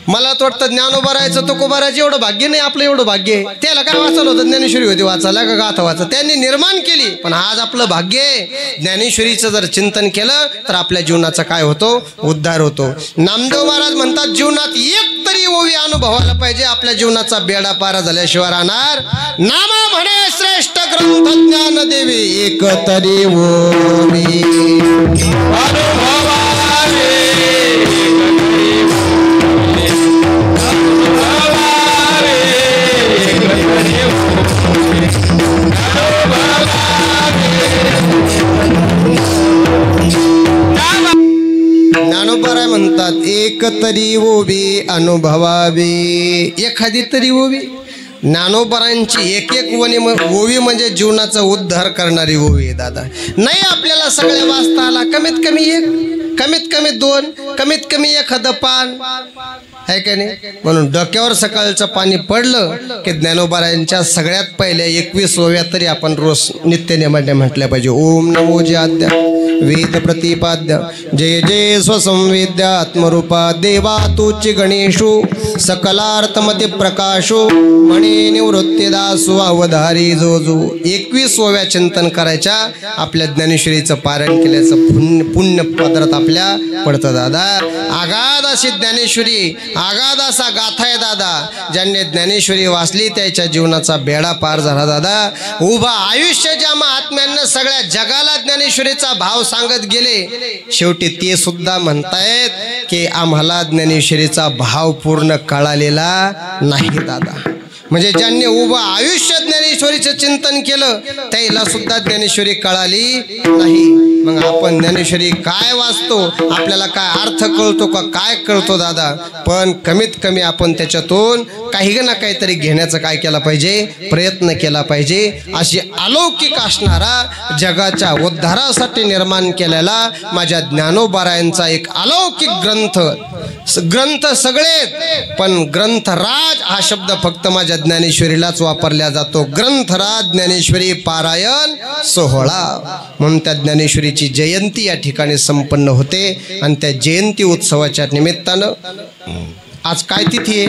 मला तर वाटतं ज्ञानोबारायचं तुकोबारायचं एवढं भाग्य नाही, आपलं एवढं भाग्य आहे. त्याला काय वाचायला होतं, ज्ञानेश्वरी होती वाचायला का गाथा वाचा, त्यांनी निर्माण केली. पण आज आपलं भाग्य आहे, ज्ञानेश्वरीचं जर चिंतन केलं तर आपल्या जीवनाचा काय होतो, उद्धार होतो. नामदेव महाराज म्हणतात जीवनात एक तरी ओवी अनुभवायला पाहिजे, आपल्या जीवनाचा बेडा पारा झाल्याशिवाय राहणार. नामा म्हणे श्रेष्ठ ग्रंथ ज्ञान देवी एक तरी ओवी ज्ञानोबाराय म्हणतात एक तरी ओवी अनुभवावी. एखादी तरी ओवी. ज्ञानोबारांची एक ओवी म्हणजे जीवनाचा उद्धार करणारी ओवी आहे दादा. नाही आपल्याला सगळ्या वाचता आला, कमीत कमी 1, कमीत कमी 2, कमीत कमी एखादं पान आहे का नाही. म्हणून डोक्यावर सकाळचं पाणी पडलं की ज्ञानोबारायांच्या सगळ्यात पहिल्या 21 ओव्या तरी आपण रोज नित्यनेमाने म्हटल्या पाहिजे. ओम नमो जयाद्या वेद प्रतिपाद्य जय जय स्वसंवेद्या आत्मरूपा देवा तूची गणेशो सकलार्थमते प्रकाशो म्हणे निवृत्तीदासो अवधारी जो जो. 21 ओव्या चिंतन करायच्या. आपल्या ज्ञानेश्वरीचं पारायण केल्याचं पुण्य पदरात आपल्या पडतं दादा. आगाध अशी ज्ञानेश्वरी, आगाध असा गाथा आहे दादा. ज्यांनी ज्ञानेश्वरी वाचली त्याच्या जीवनाचा बेडा पार झाला दादा. उभा आयुष्य ज्या महात्म्यांना सगळ्या जगाला ज्ञानेश्वरीचा भाव सांगत गेले, शेवटी ते सुद्धा म्हणतायत की आम्हाला ज्ञानेश्वरीचा भाव पूर्ण कळालेला नाही दादा. म्हणजे ज्यांनी उभं आयुष्य ज्ञानेश्वरीचं चिंतन केलं त्याला सुद्धा ज्ञानेश्वरी कळाली नाही. मग आपण ज्ञानेश्वरी काय वाचतो, आपल्याला काय अर्थ कळतो का, काय कळतो दादा, पण कमीत कमी आपण त्याच्यातून काही ना काहीतरी घेण्याचा काय केला पाहिजे, प्रयत्न केला पाहिजे. अशी अलौकिक असणारा जगाच्या उद्धारासाठी निर्माण केलेला माझ्या ज्ञानोबारायांचा एक अलौकिक ग्रंथ सगळे, पण ग्रंथराज हा शब्द फक्त माझ्या ज्ञानेश्वरीलाच वापरला जातो. ग्रंथराज ज्ञानेश्वरी पारायण सोहळा म्हणून त्या ज्ञानेश्वरीची जयंती या ठिकाणी संपन्न होते. आणि त्या जयंती उत्सवाच्या निमित्तानं आज काय तिथी आहे,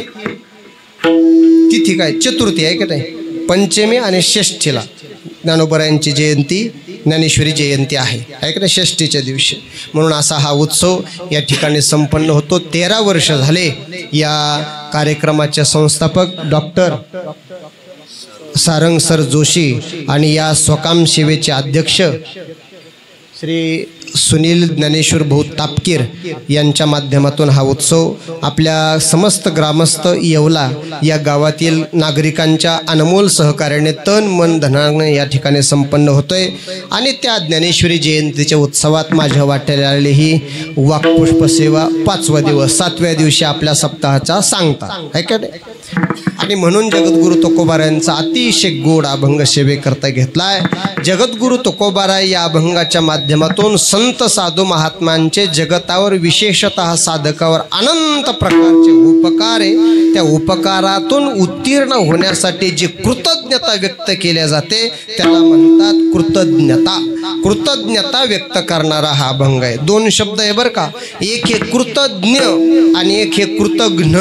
तिथी काय चतुर्थी आहे का नाही, पंचमी आणि षष्ठीला ज्ञानोबारायांची जयंती, ज्ञानेश्वरी जयंती आहे का नाही, षष्ठीच्या दिवशी. म्हणून असा हा उत्सव या ठिकाणी संपन्न होतो. 13 वर्ष झाले या कार्यक्रमाचे संस्थापक डॉक्टर सारंग सर जोशी आणि या स्वकाम सेवेचे अध्यक्ष श्री सुनील ज्ञानेश्वर भाऊ तापकीर यांच्या माध्यमातून हा उत्सव आपल्या समस्त ग्रामस्थ येवला या गावातील नागरिकांच्या अनमोल सहकार्याने तन मन धनाने या ठिकाणी संपन्न होतोय. आणि त्या ज्ञानेश्वरी जयंतीच्या उत्सवात माझ्या वाट्याला आलेली ही वाक्पुष्प सेवा 5वा दिवस, 7व्या दिवशी आपल्या सप्ताहाचा सांगता आहे का नाही. आणि म्हणून जगद्गुरु तुकोबारायांचा अतिशय गोड अभंग सेवेकरता घेतलाय. जगद्गुरु तुकोबाराय या अभंगाच्या माध्यमातून संत साधू महात्म्यांचे जगतावर विशेषतः साधकावर अनंत प्रकारचे उपकार आहे, त्या उपकारातून उत्तीर्ण होण्यासाठी जी कृतज्ञता व्यक्त केल्या जाते त्याला म्हणतात कृतज्ञता. कृतज्ञता व्यक्त करणारा हा अभंग आहे. 2 शब्द आहे बरं का, एक हे कृतज्ञ आणि एक हे कृतज्ञ.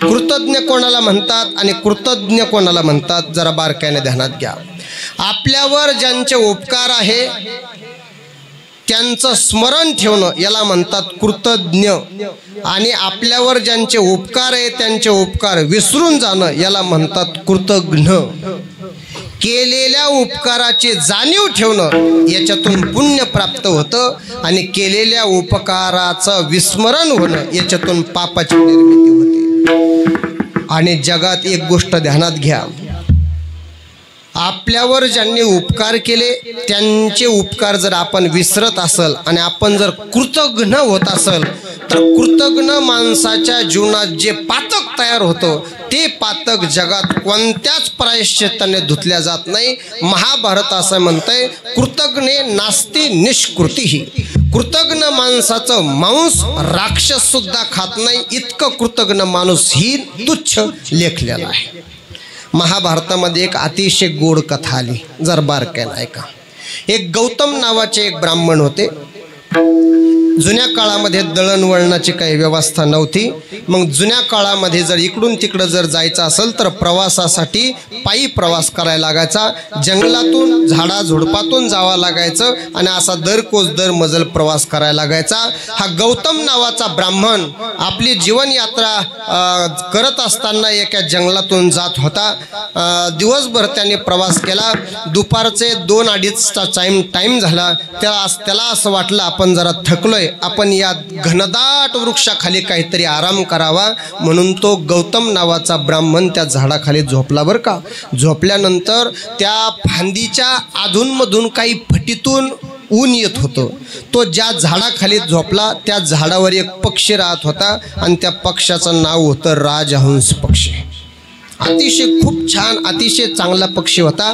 कृतज्ञ कोणाला म्हणतात आणि कृतज्ञ कोणाला म्हणतात जरा बारकाईने ध्यानात घ्या. आपल्यावर ज्यांचे उपकार आहे त्यांचं स्मरण ठेवणं याला म्हणतात कृतज्ञ, आणि आपल्यावर ज्यांचे उपकार आहे त्यांचे उपकार विसरून जाणं याला म्हणतात कृतज्ञ. केलेल्या उपकाराची जाणीव ठेवणं याच्यातून पुण्य प्राप्त होतं, आणि केलेल्या उपकाराचं विस्मरण होणं याच्यातून पापाची निर्मिती होते. आणि जगात एक गोष्ट ध्यानात घ्या, आपल्यावर ज्यांनी उपकार केले त्यांचे उपकार जर आपण विसरत असेल आणि आपण जर कृतज्ञ होत असेल तर कृतज्ञ माणसाच्या जीवनात जे पातक तयार होतं ते पातक जगात कोणत्याच प्रायश्चित्ताने धुतल्या जात नाही. महाभारत असं म्हणतंय कृतज्ञ नास्ती निष्कृतीही. कृतज्ञ माणसाचं मांस राक्षस सुद्धा खात नाही, इतकं कृतज्ञ माणूस ही तुच्छ लेखलेला आहे. महाभारतामध्ये एक अतिशय गोड कथा आली, जर बारकाईने ऐका. एक गौतम नावाचे एक ब्राह्मण होते. जुन्या काळामध्ये दळणवळणाची काही व्यवस्था नव्हती. मग जुन्या काळामध्ये जर इकडून तिकडं जर जायचं असेल तर प्रवासासाठी पायी प्रवास करायला लागायचा. जंगलातून झाडाझुडपातून जावं लागायचं आणि असा दर मजल प्रवास करायला लागायचा. हा गौतम नावाचा ब्राह्मण आपली जीवनयात्रा करत असताना एका जंगलातून जात होता. दिवसभर त्याने प्रवास केला. दुपारचे 2-2:30चा टाईम झाला. त्याला असं वाटलं आपण जरा थकलोय, आपण या घनदाट वृक्षाखाली काहीतरी आराम करावा. म्हणून तो गौतम नावाचा ब्राह्मण त्या झाडाखाली झोपला बरं का. झोपल्यानंतर त्या फांदीच्या अधूनमधून काही फटीतून ऊन येत होतं. तो ज्या झाडाखाली झोपला त्या झाडावर एक पक्षी राहत होता आणि त्या पक्ष्याचं नाव होतं राजहंस पक्षी. अतिशय खूप छान, अतिशय चांगला पक्षी होता.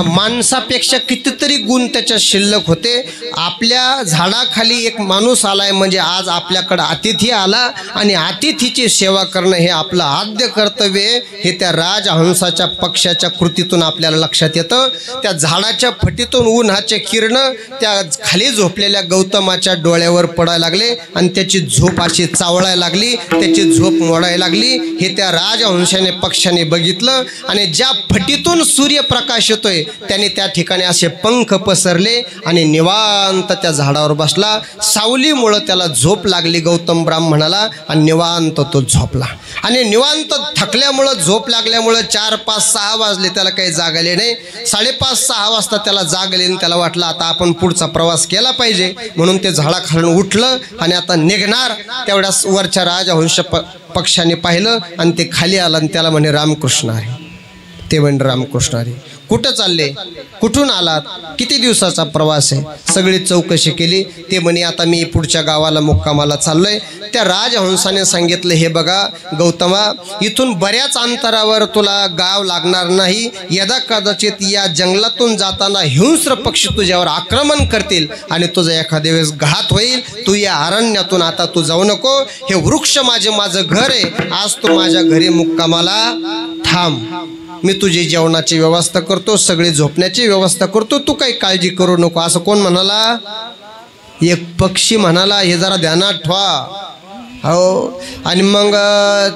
माणसापेक्षा कितीतरी गुण त्याच्या शिल्लक होते. आपल्या झाडाखाली एक माणूस आलाय म्हणजे आज आपल्याकडं अतिथी आला आणि अतिथीची सेवा करणं हे आपलं आद्य कर्तव्य आहे. हे त्या राजहंसाच्या पक्षाच्या कृतीतून आपल्याला लक्षात येतं. त्या झाडाच्या फटीतून उन्हाचे किरण त्या खाली झोपलेल्या गौतमाच्या डोळ्यावर पडायला लागले आणि त्याची झोप अशी चावळायला लागली, त्याची झोप मोडायला लागली. हे त्या राजहंसाने पक्षाने बघितलं आणि ज्या फटीतून सूर्यप्रकाश येतोय त्याने त्या ठिकाणी असे पंख पसरले आणि निवांत त्या झाडावर बसला. सावलीमुळं त्याला झोप लागली गौतम ब्राह्मणाला आणि निवांत तो झोपला. आणि निवांत थकल्यामुळं झोप लागल्यामुळं 4, 5, 6 वाजले, त्याला काही जाग आले नाही. 5:30, 6 वाजता त्याला जाग आली आणि त्याला वाटलं आता आपण पुढचा प्रवास केला पाहिजे. म्हणून ते झाडाखालून उठलं आणि आता निघणार. तेवढ्याच वरच्या राजहंस पक्षाने पाहिलं आणि ते खाली आलं आणि त्याला म्हणे रामकृष्ण हरी. ते म्हणे रामकृष्ण हरी. कुठं चालले, कुठून आलात, किती दिवसाचा प्रवास आहे, सगळी चौकशी केली. ते म्हणे आता मी पुढच्या गावाला मुक्कामाला चाललोय. त्या राजहंसाने सांगितलं, हे बघा गौतमा, इथून बऱ्याच अंतरावर तुला गाव लागणार नाही. यदा कदाचित या जंगलातून जाताना हिंस्र पक्षी तुझ्यावर आक्रमण करतील आणि तुझा एखाद्या वेळेस घात होईल. तू या अरण्यातून आता तू जाऊ नको. हे वृक्ष माझं घर आहे. आज तू माझ्या घरी मुक्कामाला थांब. मी तुझी जेवणाची व्यवस्था करतो, सगळी झोपण्याची व्यवस्था करतो, तू काही काळजी करू नको. असं कोण म्हणाला? एक पक्षी म्हणाला. हे जरा ध्यानात ठेवा. हो. आणि मग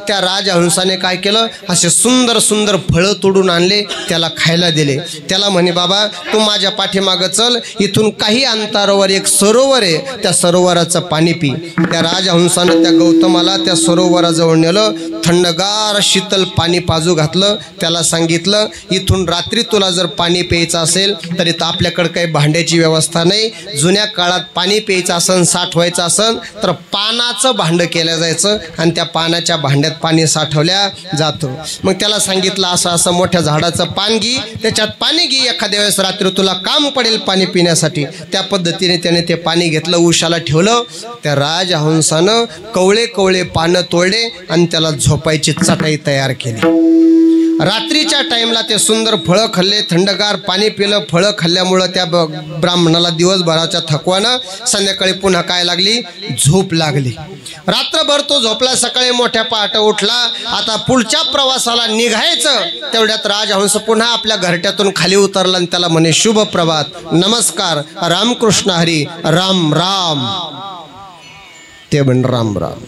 त्या राजहंसाने काय केलं, असे सुंदर सुंदर फळं तोडून आणले, त्याला खायला दिले. त्याला म्हणे, बाबा तू माझ्या पाठीमागं चल, इथून काही अंतरावर एक सरोवर आहे, त्या सरोवराचं पाणी पी. त्या राजहंसानं त्या गौतमाला त्या सरोवराजवळ नेलं, थंडगार शीतल पाणी पाजू घातलं. त्याला सांगितलं, इथून रात्री तुला जर पाणी प्यायचं असेल तरी तर आपल्याकडे काही भांड्याची व्यवस्था नाही. जुन्या काळात पाणी प्यायचं असन, साठवायचं असन तर पानाचं भांडं केलं जायचं आणि त्या पानाच्या भांड्यात पाणी साठवल्या जातं. मग त्याला सांगितलं, असं असं मोठ्या झाडाचं पान घे, त्याच्यात पाणी घे, एखाद्या वेळेस रात्री तुला काम पडेल पाणी पिण्यासाठी. त्या पद्धतीने त्याने ते पाणी घेतलं, उशाला ठेवलं. त्या राजहंसानं कवळे कवळे पानं तोडले आणि त्याला झोपायची चटाई तयार केली. रात्रीच्या टाईमला ते सुंदर फळं खाल्ले, थंडगार पाणी पिलं. फळं खाल्ल्यामुळं त्या ब्राह्मणाला दिवसभराच्या थकवानं संध्याकाळी पुन्हा काय लागली, झोप लागली. रात्रभर तो झोपला. सकाळी मोठ्या पहाटे उठला. आता पुढच्या प्रवासाला निघायचं. तेवढ्यात राजहंस पुन्हा आपल्या घरट्यातून खाली उतरला आणि त्याला म्हणे, शुभ प्रभात, नमस्कार, रामकृष्ण हरी, राम राम. ते म्हणे, राम राम.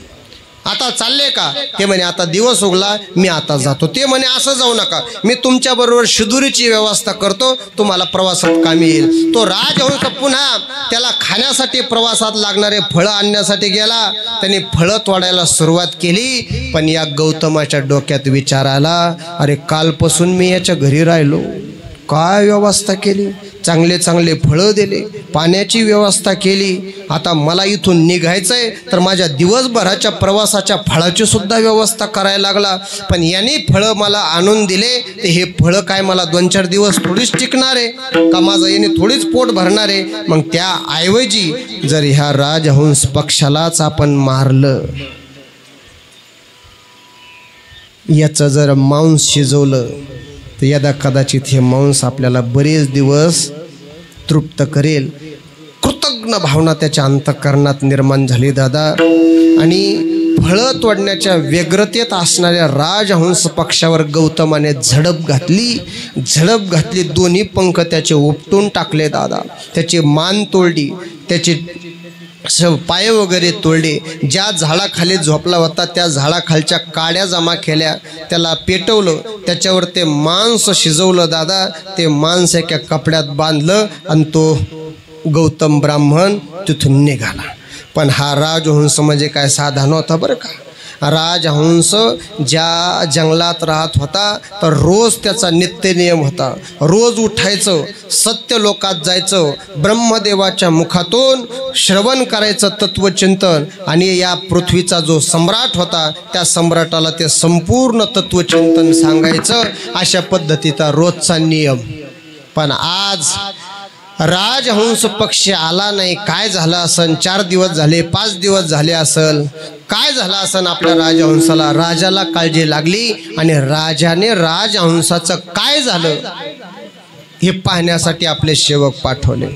आता चालले का? ते म्हणे, आता दिवस उगला, मी आता जातो. ते म्हणे, असं जाऊ नका, मी तुमच्याबरोबर शिदुरीची व्यवस्था करतो, तुम्हाला प्रवासात कामी येईल. तो राजहंस पुन्हा त्याला खाण्यासाठी प्रवासात लागणारे फळं आणण्यासाठी गेला. त्याने फळं तोडायला सुरुवात केली. पण या गौतमाच्या डोक्यात विचार आला, अरे कालपासून मी याच्या घरी राहिलो, काय व्यवस्था केली, चांगले चांगले फळं दिले, पाण्याची व्यवस्था केली. आता मला इथून निघायचंय तर माझ्या दिवसभराच्या प्रवासाच्या फळाची सुद्धा व्यवस्था करायला लागला. पण यांनी फळं मला आणून दिले, ते हे फळं काय मला 2-4 दिवस थोडीच टिकणार आहे का? माझं याने थोडीच पोट भरणार आहे. मग त्याऐवजी जर ह्या राजहंस पक्षालाच आपण मारलं, याचं जर मांस शिजवलं तर यदा कदाचित हे मांस आपल्याला बरेच दिवस तृप्त करेल. कृतज्ञ भावना त्याच्या अंतःकरणात निर्माण झाली दादा. आणि फळं तोडण्याच्या व्यग्रतेत असणाऱ्या राजहंस पक्षावर गौतमाने झडप घातली. दोन्ही पंख त्याचे उपटून टाकले दादा. त्याची मान तोडली, त्याची पाय वगैरे तोडले. ज्या झाडाखाली झोपला होता त्या झाडाखालच्या काड्या जमा केल्या, त्याला पेटवलं, त्याच्यावर ते मांस शिजवलं दादा. ते मांस एका कपड्यात बांधलं आणि तो गौतम ब्राह्मण तिथून निघाला. पण हा राजहंस म्हणजे काय साधा नव्हता बरं का. राजहंस ज्या जंगलात राहत होता तर रोज त्याचा नित्य नियम होता. रोज उठायचं, सत्य लोकात जायचं, ब्रह्मदेवाच्या मुखातून श्रवण करायचं तत्वचिंतन, आणि या पृथ्वीचा जो सम्राट होता त्या सम्राटाला ते संपूर्ण तत्वचिंतन सांगायचं. अशा पद्धतीचा रोजचा नियम. पण आज राजहंस पक्षी आला नाही. काय झालं असन? 4 दिवस झाले, 5 दिवस झाले असल, काय झालं असन आपल्या राजहंसाला? राजाला काळजी लागली आणि राजाने राजहंसाचं काय झालं हे पाहण्यासाठी आपले सेवक पाठवले.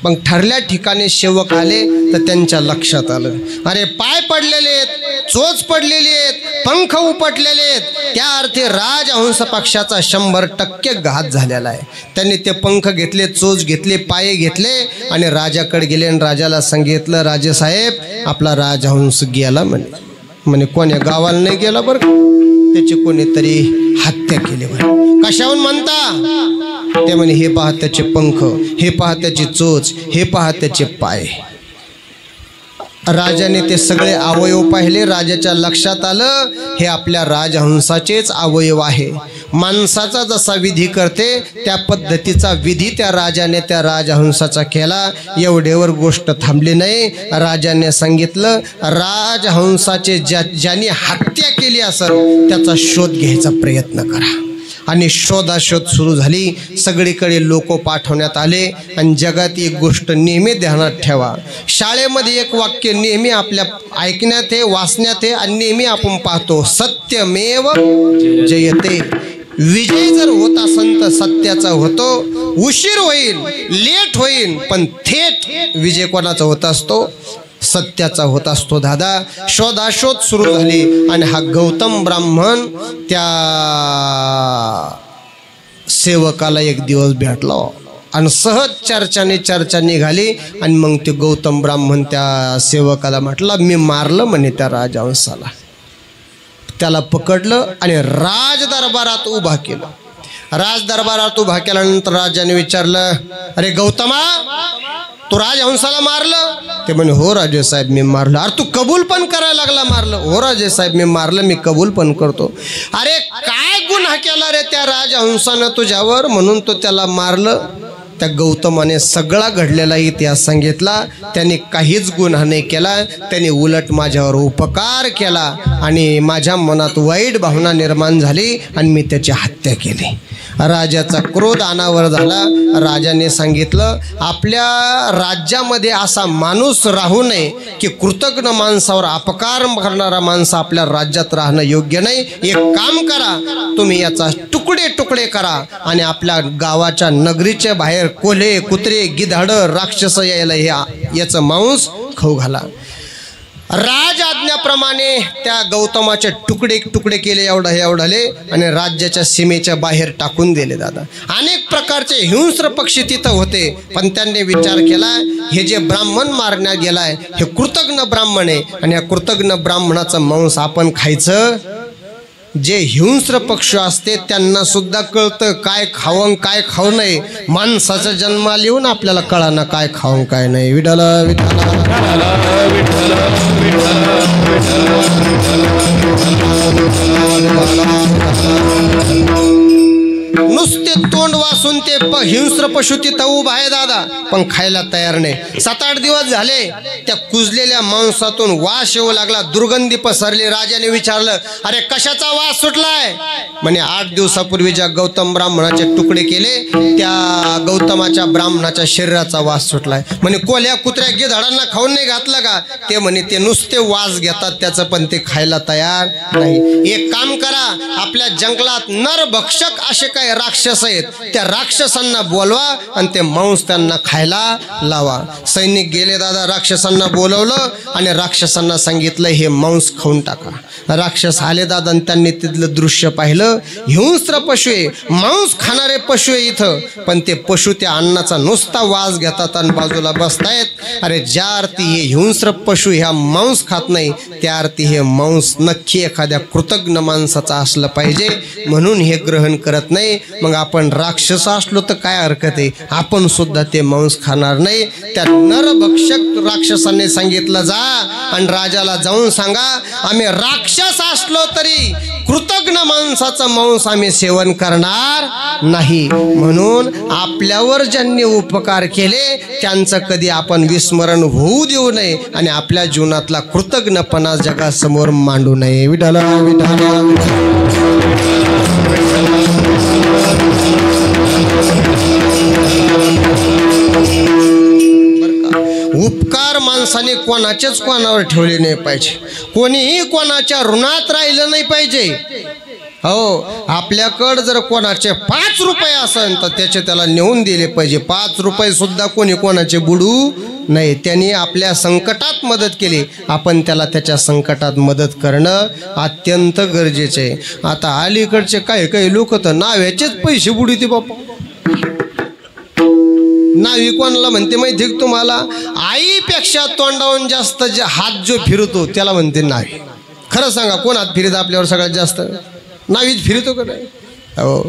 मग ठरल्या ठिकाणी सेवक आले तर त्यांच्या लक्षात आलं, अरे पाय पडलेले आहेत, चोच पडलेली आहेत, पंख उपटलेले आहेत, त्या अर्थी राजहंस पक्षाचा 100% घात झालेला आहे. त्यांनी ते पंख घेतले, चोच घेतली, पाय घेतले आणि राजाकडे गेले आणि राजाला सांगितलं, राजेसाहेब आपला राजहंस गेला. म्हणे कोण्या गावाला नाही गेला बरं, त्याची कोणीतरी हत्या केली. कशाहून म्हणता? ते म्हणे हे पहा त्याचे पंख, हे पहा त्याची चोच, हे पहा त्याचे पाय. राजाने ते सगळे अवयव पाहिले. राजाच्या लक्षात आलं हे आपल्या राजहंसाचेच अवयव आहे. माणसाचा जसा विधी करते त्या पद्धतीचा विधी त्या राजाने त्या राजहंसाचा केला. एवढ्यावर गोष्ट थांबली नाही. राजाने सांगितलं, राजहंसाचे ज्यांनी हत्या केली असेल त्याचा शोध घ्यायचा प्रयत्न करा. आणि शोधाशोध सुरू झाली. सगळीकडे लोक पाठवण्यात आले. आणि जगात एक गोष्ट नेहमी ध्यानात ठेवा, शाळेमध्ये एक वाक्य नेहमी आपल्या ऐकण्यात आहे, वाचण्यात आहे आणि नेहमी आपण पाहतो, सत्यमेव जयते. विजय जर होत असेल तर सत्याचा होतो. उशीर होईल, लेट होईल, पण थेट विजय कोणाचा होत असतो? सत्याचा होत असतो. दादा शोधाशोध सुरू झाली आणि हा गौतम ब्राह्मण त्या सेवकाला एक दिवस भेटला आणि सहज चर्चा निघाली. आणि मग ते गौतम ब्राह्मण त्या सेवकाला म्हटला, मी मारलं म्हणे त्या राजहंसाला. त्याला पकडलं आणि राजदरबारात उभा केलं. राजदरबारात उभा केल्यानंतर राजाने विचारलं, अरे गौतमा, तू राजहंसाला मारलं? ते म्हणे, हो राजेसाहेब मी मारलं. अरे तू कबूल पण करायला लागला मारलं? हो राजेसाहेब मी मारलं, मी कबूल पण करतो. अरे काय गुन्हा केला रे त्या राजहंसानं तुझ्यावर म्हणून तो त्याला मारलं? त्या गौतमाने सगळा घडलेला इतिहास सांगितला. त्याने काहीच गुन्हा नाही केला, त्याने उलट माझ्यावर उपकार केला आणि माझ्या मनात वाईट भावना निर्माण झाली आणि मी त्याची हत्या केली. राजाचा क्रोध अनावर झाला. राजाने सांगितलं, आपल्या राज्यामध्ये असा माणूस राहू नये की कृतज्ञ माणसावर अपकार करणारा माणूस आपल्या राज्यात राहणं योग्य नाही. एक काम करा, तुम्ही याचा तुकडे तुकडे करा आणि आपल्या गावाच्या नगरीच्या बाहेर कोल्हे, कुत्रे, गिधाडं, राक्षस यायला याचं मांस खाऊ घाला. राज आज्ञाप्रमाणे त्या गौतमाचे तुकडे तुकडे केले, एवढाले आणि राज्याच्या सीमेच्या बाहेर टाकून दिले. दादा अनेक प्रकारचे हिंस्र पक्षी तिथं होते, पण त्यांनी विचार केला, हे जे ब्राह्मण मारण्यात गेलाय हे कृतज्ञ ब्राह्मण आहे आणि या कृतज्ञ ब्राह्मणाचं मांस आपण खायचं. जे हिंस्र पक्षी असते त्यांना सुद्धा कळतं काय खावं काय खाऊ नये. माणसाचा जन्माला येऊन आपल्याला कळाना काय खावं काय नाही. विठ्ठल नुसते तोंड वासून ते हिंस्र पशु तिथं उभा आहे दादा, पण खायला तयार नाही. 7-8 दिवस झाले त्या कुजलेल्या मांसातून वास येऊ लागला, दुर्गंधी पसरली. राजाने विचारलं, अरे कशाचा वास सुटलाय? म्हणे 8 दिवसापूर्वी ज्या गौतम ब्राह्मणाचे तुकडे केले त्या गौतमाच्या ब्राह्मणाच्या शरीराचा वास सुटलाय. म्हणे कोल्या, कुत्र्या, गिधाडांना खाऊन नाही घातलं का? ते म्हणे ते नुसते वास घेतात त्याचं, पण ते खायला तयार नाही. एक काम करा, आपल्या जंगलात नरभक्षक असे काही राक्षस आहेत, त्या राक्षसांना बोलवा आणि ते मांस त्यांना खायला लावा. सैनिक गेले दादा, राक्षसांना बोलवलं आणि राक्षसांना सांगितलं हे मांस खाऊन टाका. राक्षस आले दादा आणि त्यांनी तिथलं दृश्य पाहिलं. हिंस्र पशु आहे, मांस खाणारे पशु आहे इथं, पण ते पशु त्या अन्नाचा नुसता वास घेतात आणि बाजूला बसतायत. अरे ज्या अर्थी हे हिंस्र पशु ह्या मांस खात नाही, त्या अर्थी हे मांस नक्की एखाद्या कृतज्ञ माणसाचा असलं पाहिजे, म्हणून हे ग्रहण करत नाही. मग आपण राक्षस असलो तर काय हरकत आहे, आपण सुद्धा ते मांस खाणार नाही. त्या नरभक्षक राक्षसाने सांगितलं, जा आणि राजाला जाऊन सांगा, आम्ही राक्षस असलो तरी कृतज्ञ माणसाचं मांस आम्ही सेवन करणार नाही. म्हणून आपल्यावर ज्यांनी उपकार केले त्यांचं कधी आपण विस्मरण होऊ देऊ नये आणि आपल्या जीवनातला कृतज्ञपणा जगासमोर मांडू नये. विठ्ठल उपकार माणसाने कोणाचेच कोणावर ठेवले नाही पाहिजे, कोणीही कोणाच्या ऋणात राहिलं नाही पाहिजे. हो, आपल्याकडं जर कोणाचे 5 रुपये असेल तर त्याचे त्याला नेऊन दिले पाहिजे. 5 रुपये सुद्धा कोणी कोणाचे बुडू नाही. त्यांनी आपल्या संकटात मदत केली, आपण त्याला त्याच्या संकटात मदत करणं अत्यंत गरजेचे आहे. आता अलीकडचे काही लोक तर नाव्याचेच पैसे बुडीते बापा. नावी कोणाला म्हणते माहिती आहे तुम्हाला? आईपेक्षा तोंडावून जास्त जे हात जो फिरतो त्याला म्हणते नावी. खरं सांगा, कोण हात फिरत आपल्यावर सगळ्यात जास्त? नावीच फिरतो का नाही? हो,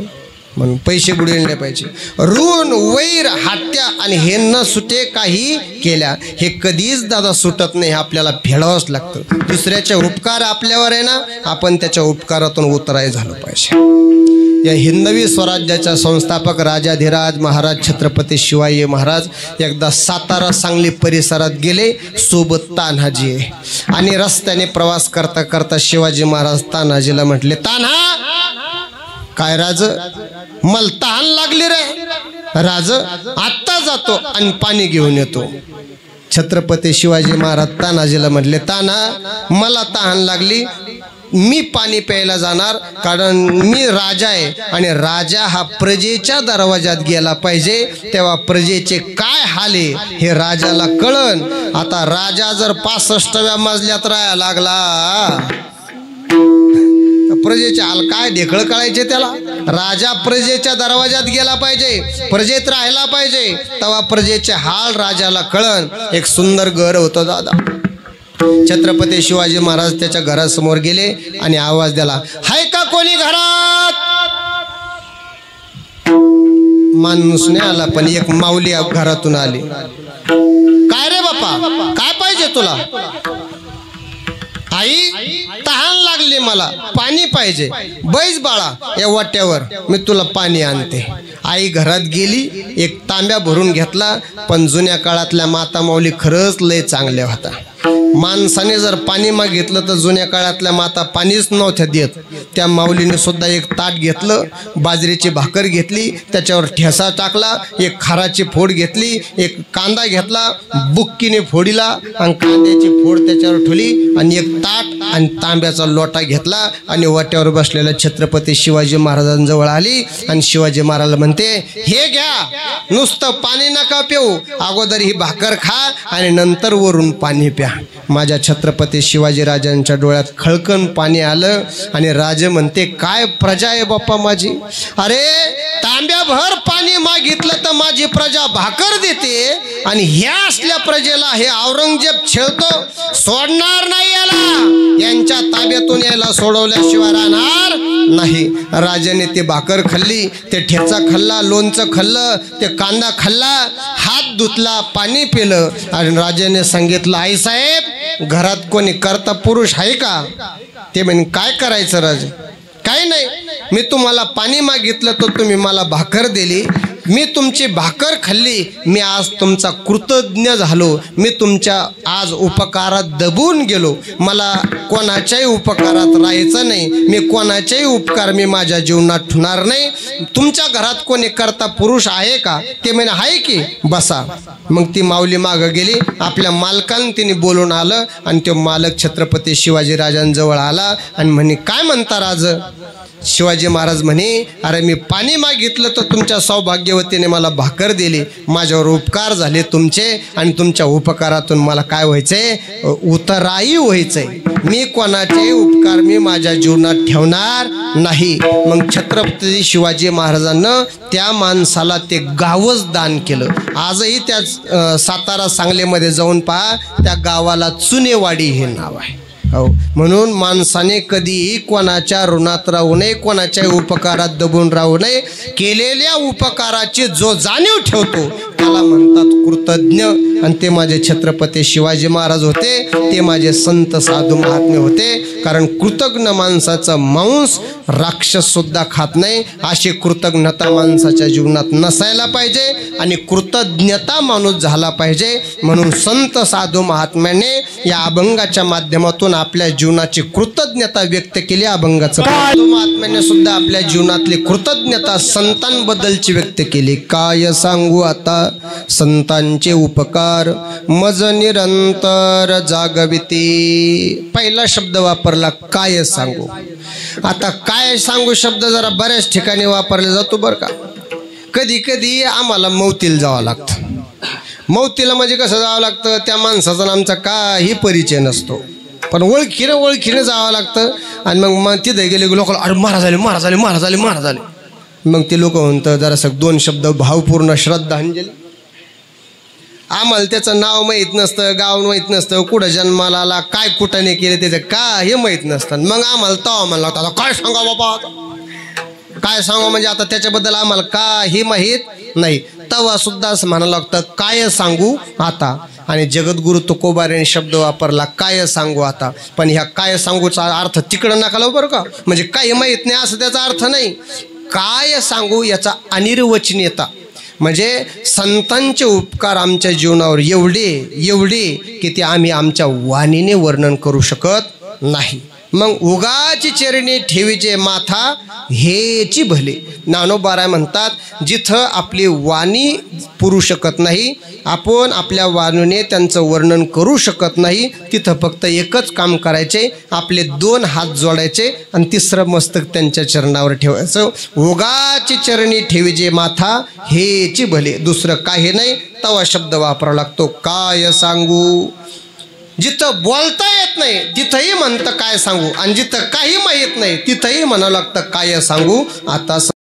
म्हणून पैसे बुडेल नाही पाहिजे. ऋण, वैर, हत्या आणि हे न सुटे काही केल्या हे कधीच दादा सुटत नाही, आपल्याला फेडावंच लागतं. दुसऱ्याचे उपकार आपल्यावर आहे ना, आपण त्याच्या उपकारातून उतराय झालं पाहिजे. या हिंदवी स्वराज्याच्या संस्थापक राजाधिराज महाराज छत्रपती शिवाजी महाराज एकदा सातारा सांगली परिसरात गेले. सोबत तान्हाजी आहे आणि रस्त्याने प्रवास करता करता शिवाजी महाराज तान्हाजीला म्हटले, तान्हा काय राज, मला तहान लागली रे राज, आत्ता जातो आणि पाणी घेऊन येतो. छत्रपती शिवाजी महाराज तानाजीला म्हटले, ताना मला तहान लागली, मी पाणी प्यायला जाणार, कारण मी राजा आहे आणि राजा हा प्रजेच्या दरवाजात गेला पाहिजे, तेव्हा प्रजेचे काय हाल आहे हे राजाला कळन. आता राजा जर 65व्या मजल्यात राहायला लागला, प्रजेचे हाल काय ढेकळ कळायचे त्याला. राजा प्रजेच्या दरवाजात गेला पाहिजे, प्रजेत राहायला पाहिजे, तेव्हा प्रजेचे हाल राजाला कळन. एक सुंदर घर होतं दादा. छत्रपती शिवाजी महाराज त्याच्या घरासमोर गेले आणि आवाज दिला, हाय का कोणी घरात? माणूस नाही आला, पण एक माऊली घरातून आली. काय रे बापा, काय पाहिजे तुला? आई, तहान लागली मला, पाणी पाहिजे. बैस बाळा या वाट्यावर, मी तुला पाणी आणते. आई घरात गेली, एक तांब्या भरून घेतला. पण जुन्या काळातल्या माता माऊली खरंच लय चांगल्या होत्या. माणसाने जर पाणी मागितलं तर जुन्या काळातल्या माता पाणीच नव्हत्या देत. त्या माऊलीने सुद्धा एक ताट घेतलं, बाजरीची भाकर घेतली, त्याच्यावर ठेसा टाकला, एक खाराची फोड घेतली, एक कांदा घेतला, बुक्कीने फोडीला आणि कांद्याची फोड त्याच्यावर ठेवली आणि एक ताट आणि तांब्याचा लोटा घेतला आणि वाट्यावर बसलेल्या छत्रपती शिवाजी महाराजांजवळ आली आणि शिवाजी महाराज म्हणते, हे घ्या, नुसतं पाणी नका पिऊ, अगोदर ही भाकर खा आणि नंतर वरून पाणी प्या. माझ्या छत्रपती शिवाजी राजांच्या डोळ्यात खळकन पाणी आलं आणि राजे म्हणते, काय प्रजा आहे बाप्पा माझी. अरे तांब्याभर पाणी मागितलं तर माझी प्रजा भाकर देते आणि ह्या असल्या प्रजेला हे औरंगजेब छळतो, सोडणार नाही याला, यांच्या ताब्यातून यायला सोडवल्याशिवाय राहणार नाही. राजाने ते भाकर खाल्ली, ते ठेचा खाल्ला, लोणचं खाल्लं, ते कांदा खाल्ला, हात धुतला, पाणी पिलं आणि राजाने सांगितलं, आई साहेब घरात कोणी करता पुरुष आहे का? ते म्हणे, काय करायचं राजे? काही नाही, मी तुम्हाला पाणी मागितलं तर तुम्ही मला भाकर दिली, मी तुमची भाकर खाल्ली, मी आज तुमचा कृतज्ञ झालो, मी तुमच्या आज उपकारात दबून गेलो, मला कोणाच्याही उपकारात राहायचं नाही, मी कोणाचेही उपकार मी माझ्या जीवनात ठेवणार नाही. तुमच्या घरात कोणी करता पुरुष आहे का? ते म्हणे, आहे की, बसा. मग ती माऊली मागं गेली, आपल्या मालकानं तिने बोलून आलं आणि तो मालक छत्रपती शिवाजी राजांजवळ आला आणि म्हणे, काय म्हणता राज? शिवाजी महाराज म्हणे, अरे मी पाणी मागितलं तर तुमच्या सौभाग्यवतीने मला भाकर दिली, माझ्यावर उपकार झाले तुमचे आणि तुमच्या उपकारातून मला काय व्हायचंय? उतराई व्हायचंय. मी कोणाचे उपकार मी माझ्या जीवनात ठेवणार नाही. मग छत्रपती शिवाजी महाराजांना त्या माणसाला ते गावच दान केलं. आजही त्या सातारा सांगलीमध्ये जाऊन पहा, त्या गावाला चुनेवाडी हे नाव आहे. हो, म्हणून माणसाने कधीही कोणाच्या ऋणात राहू नये, कोणाच्या उपकारात दबून राहू नये. केलेल्या उपकाराची जो जाणीव ठेवतो त्याला म्हणतात कृतज्ञ. आणि ते माझे छत्रपती शिवाजी महाराज होते, ते माझे संत साधू महात्मे होते. कारण कृतज्ञ माणसाचा मांस राक्षस सुद्धा खात नाही. अशी कृतज्ञता माणसाच्या जीवनात नसायला पाहिजे आणि कृतज्ञता माणूस झाला पाहिजे. म्हणून संत साधू महात्म्याने या अभंगाच्या माध्यमातून आपल्या जीवनाची कृतज्ञता व्यक्त केली. अभंगाचं महात्म्याने सुद्धा आपल्या जीवनातली कृतज्ञता संतांबद्दलची व्यक्त केली. काय सांगू आता संतांचे उपकार, मज निरंतर जागविती. पहिला शब्द वापरला काय सांगू. आता काय सांगू शब्द जरा बऱ्याच ठिकाणी वापरला जातो बरं का. कधी कधी आम्हाला मौतीला जावं लागतं. मौतीला म्हणजे कसं जावं लागतं, त्या माणसाचा आमचा काही परिचय नसतो, पण ओळखीने जावं लागतं. आणि मग तिथे गेले लोकांना, अरे महाराज आले, महाराज आले, महाराज आले, महाराज आले. मग ते लोक म्हणतात जरासं दोन शब्द भावपूर्ण श्रद्धांजली. आम्हाला त्याचं नाव माहीत नसतं, गाव माहीत नसतं, कुठं जन्माला आला, काय कुठाने केले त्याचं काय हे माहीत नसतं. मग आम्हाला तवा म्हणला होता, काय सांगा बाबा, काय सांगा म्हणजे आता त्याच्याबद्दल आम्हाला काही माहीत नाही. तवा सुद्धा असं म्हणायला लागतं काय सांगू आता. आणि जगद्गुरु तुकोबाराने शब्द वापरला काय सांगू आता. पण ह्या काय सांगूचा अर्थ तिकडं नका लावू बरं का, म्हणजे काही माहीत नाही असं त्याचा अर्थ नाही. काय सांगू याचा अनिर्वचनीयता म्हणजे संतांचे उपकार आमच्या जीवनावर एवढे की ते आम्ही आमच्या वाणीने वर्णन करू शकत नाही. मग उगाची चरणी ठेवीचे माथा हेची भले. ज्ञानोबा म्हणतात जिथं आपली वाणी पुरू शकत नाही, आपण आपल्या वाणीने त्यांचं वर्णन करू शकत नाही, तिथं फक्त एकच काम करायचे, आपले 2 हात जोडायचे आणि तिसरं मस्तक त्यांच्या चरणावर ठेवायचं. उगाची चरणी ठेवीचे माथा हेची भले. दुसरं काही नाही. तवा शब्द वापरावा लागतो. काय सांगू. जिथं बोलता येत नाही तिथंही म्हणतं काय सांगू, आणि जिथं काही माहीत नाही तिथंही म्हणावं लागतं काय सांगू. आता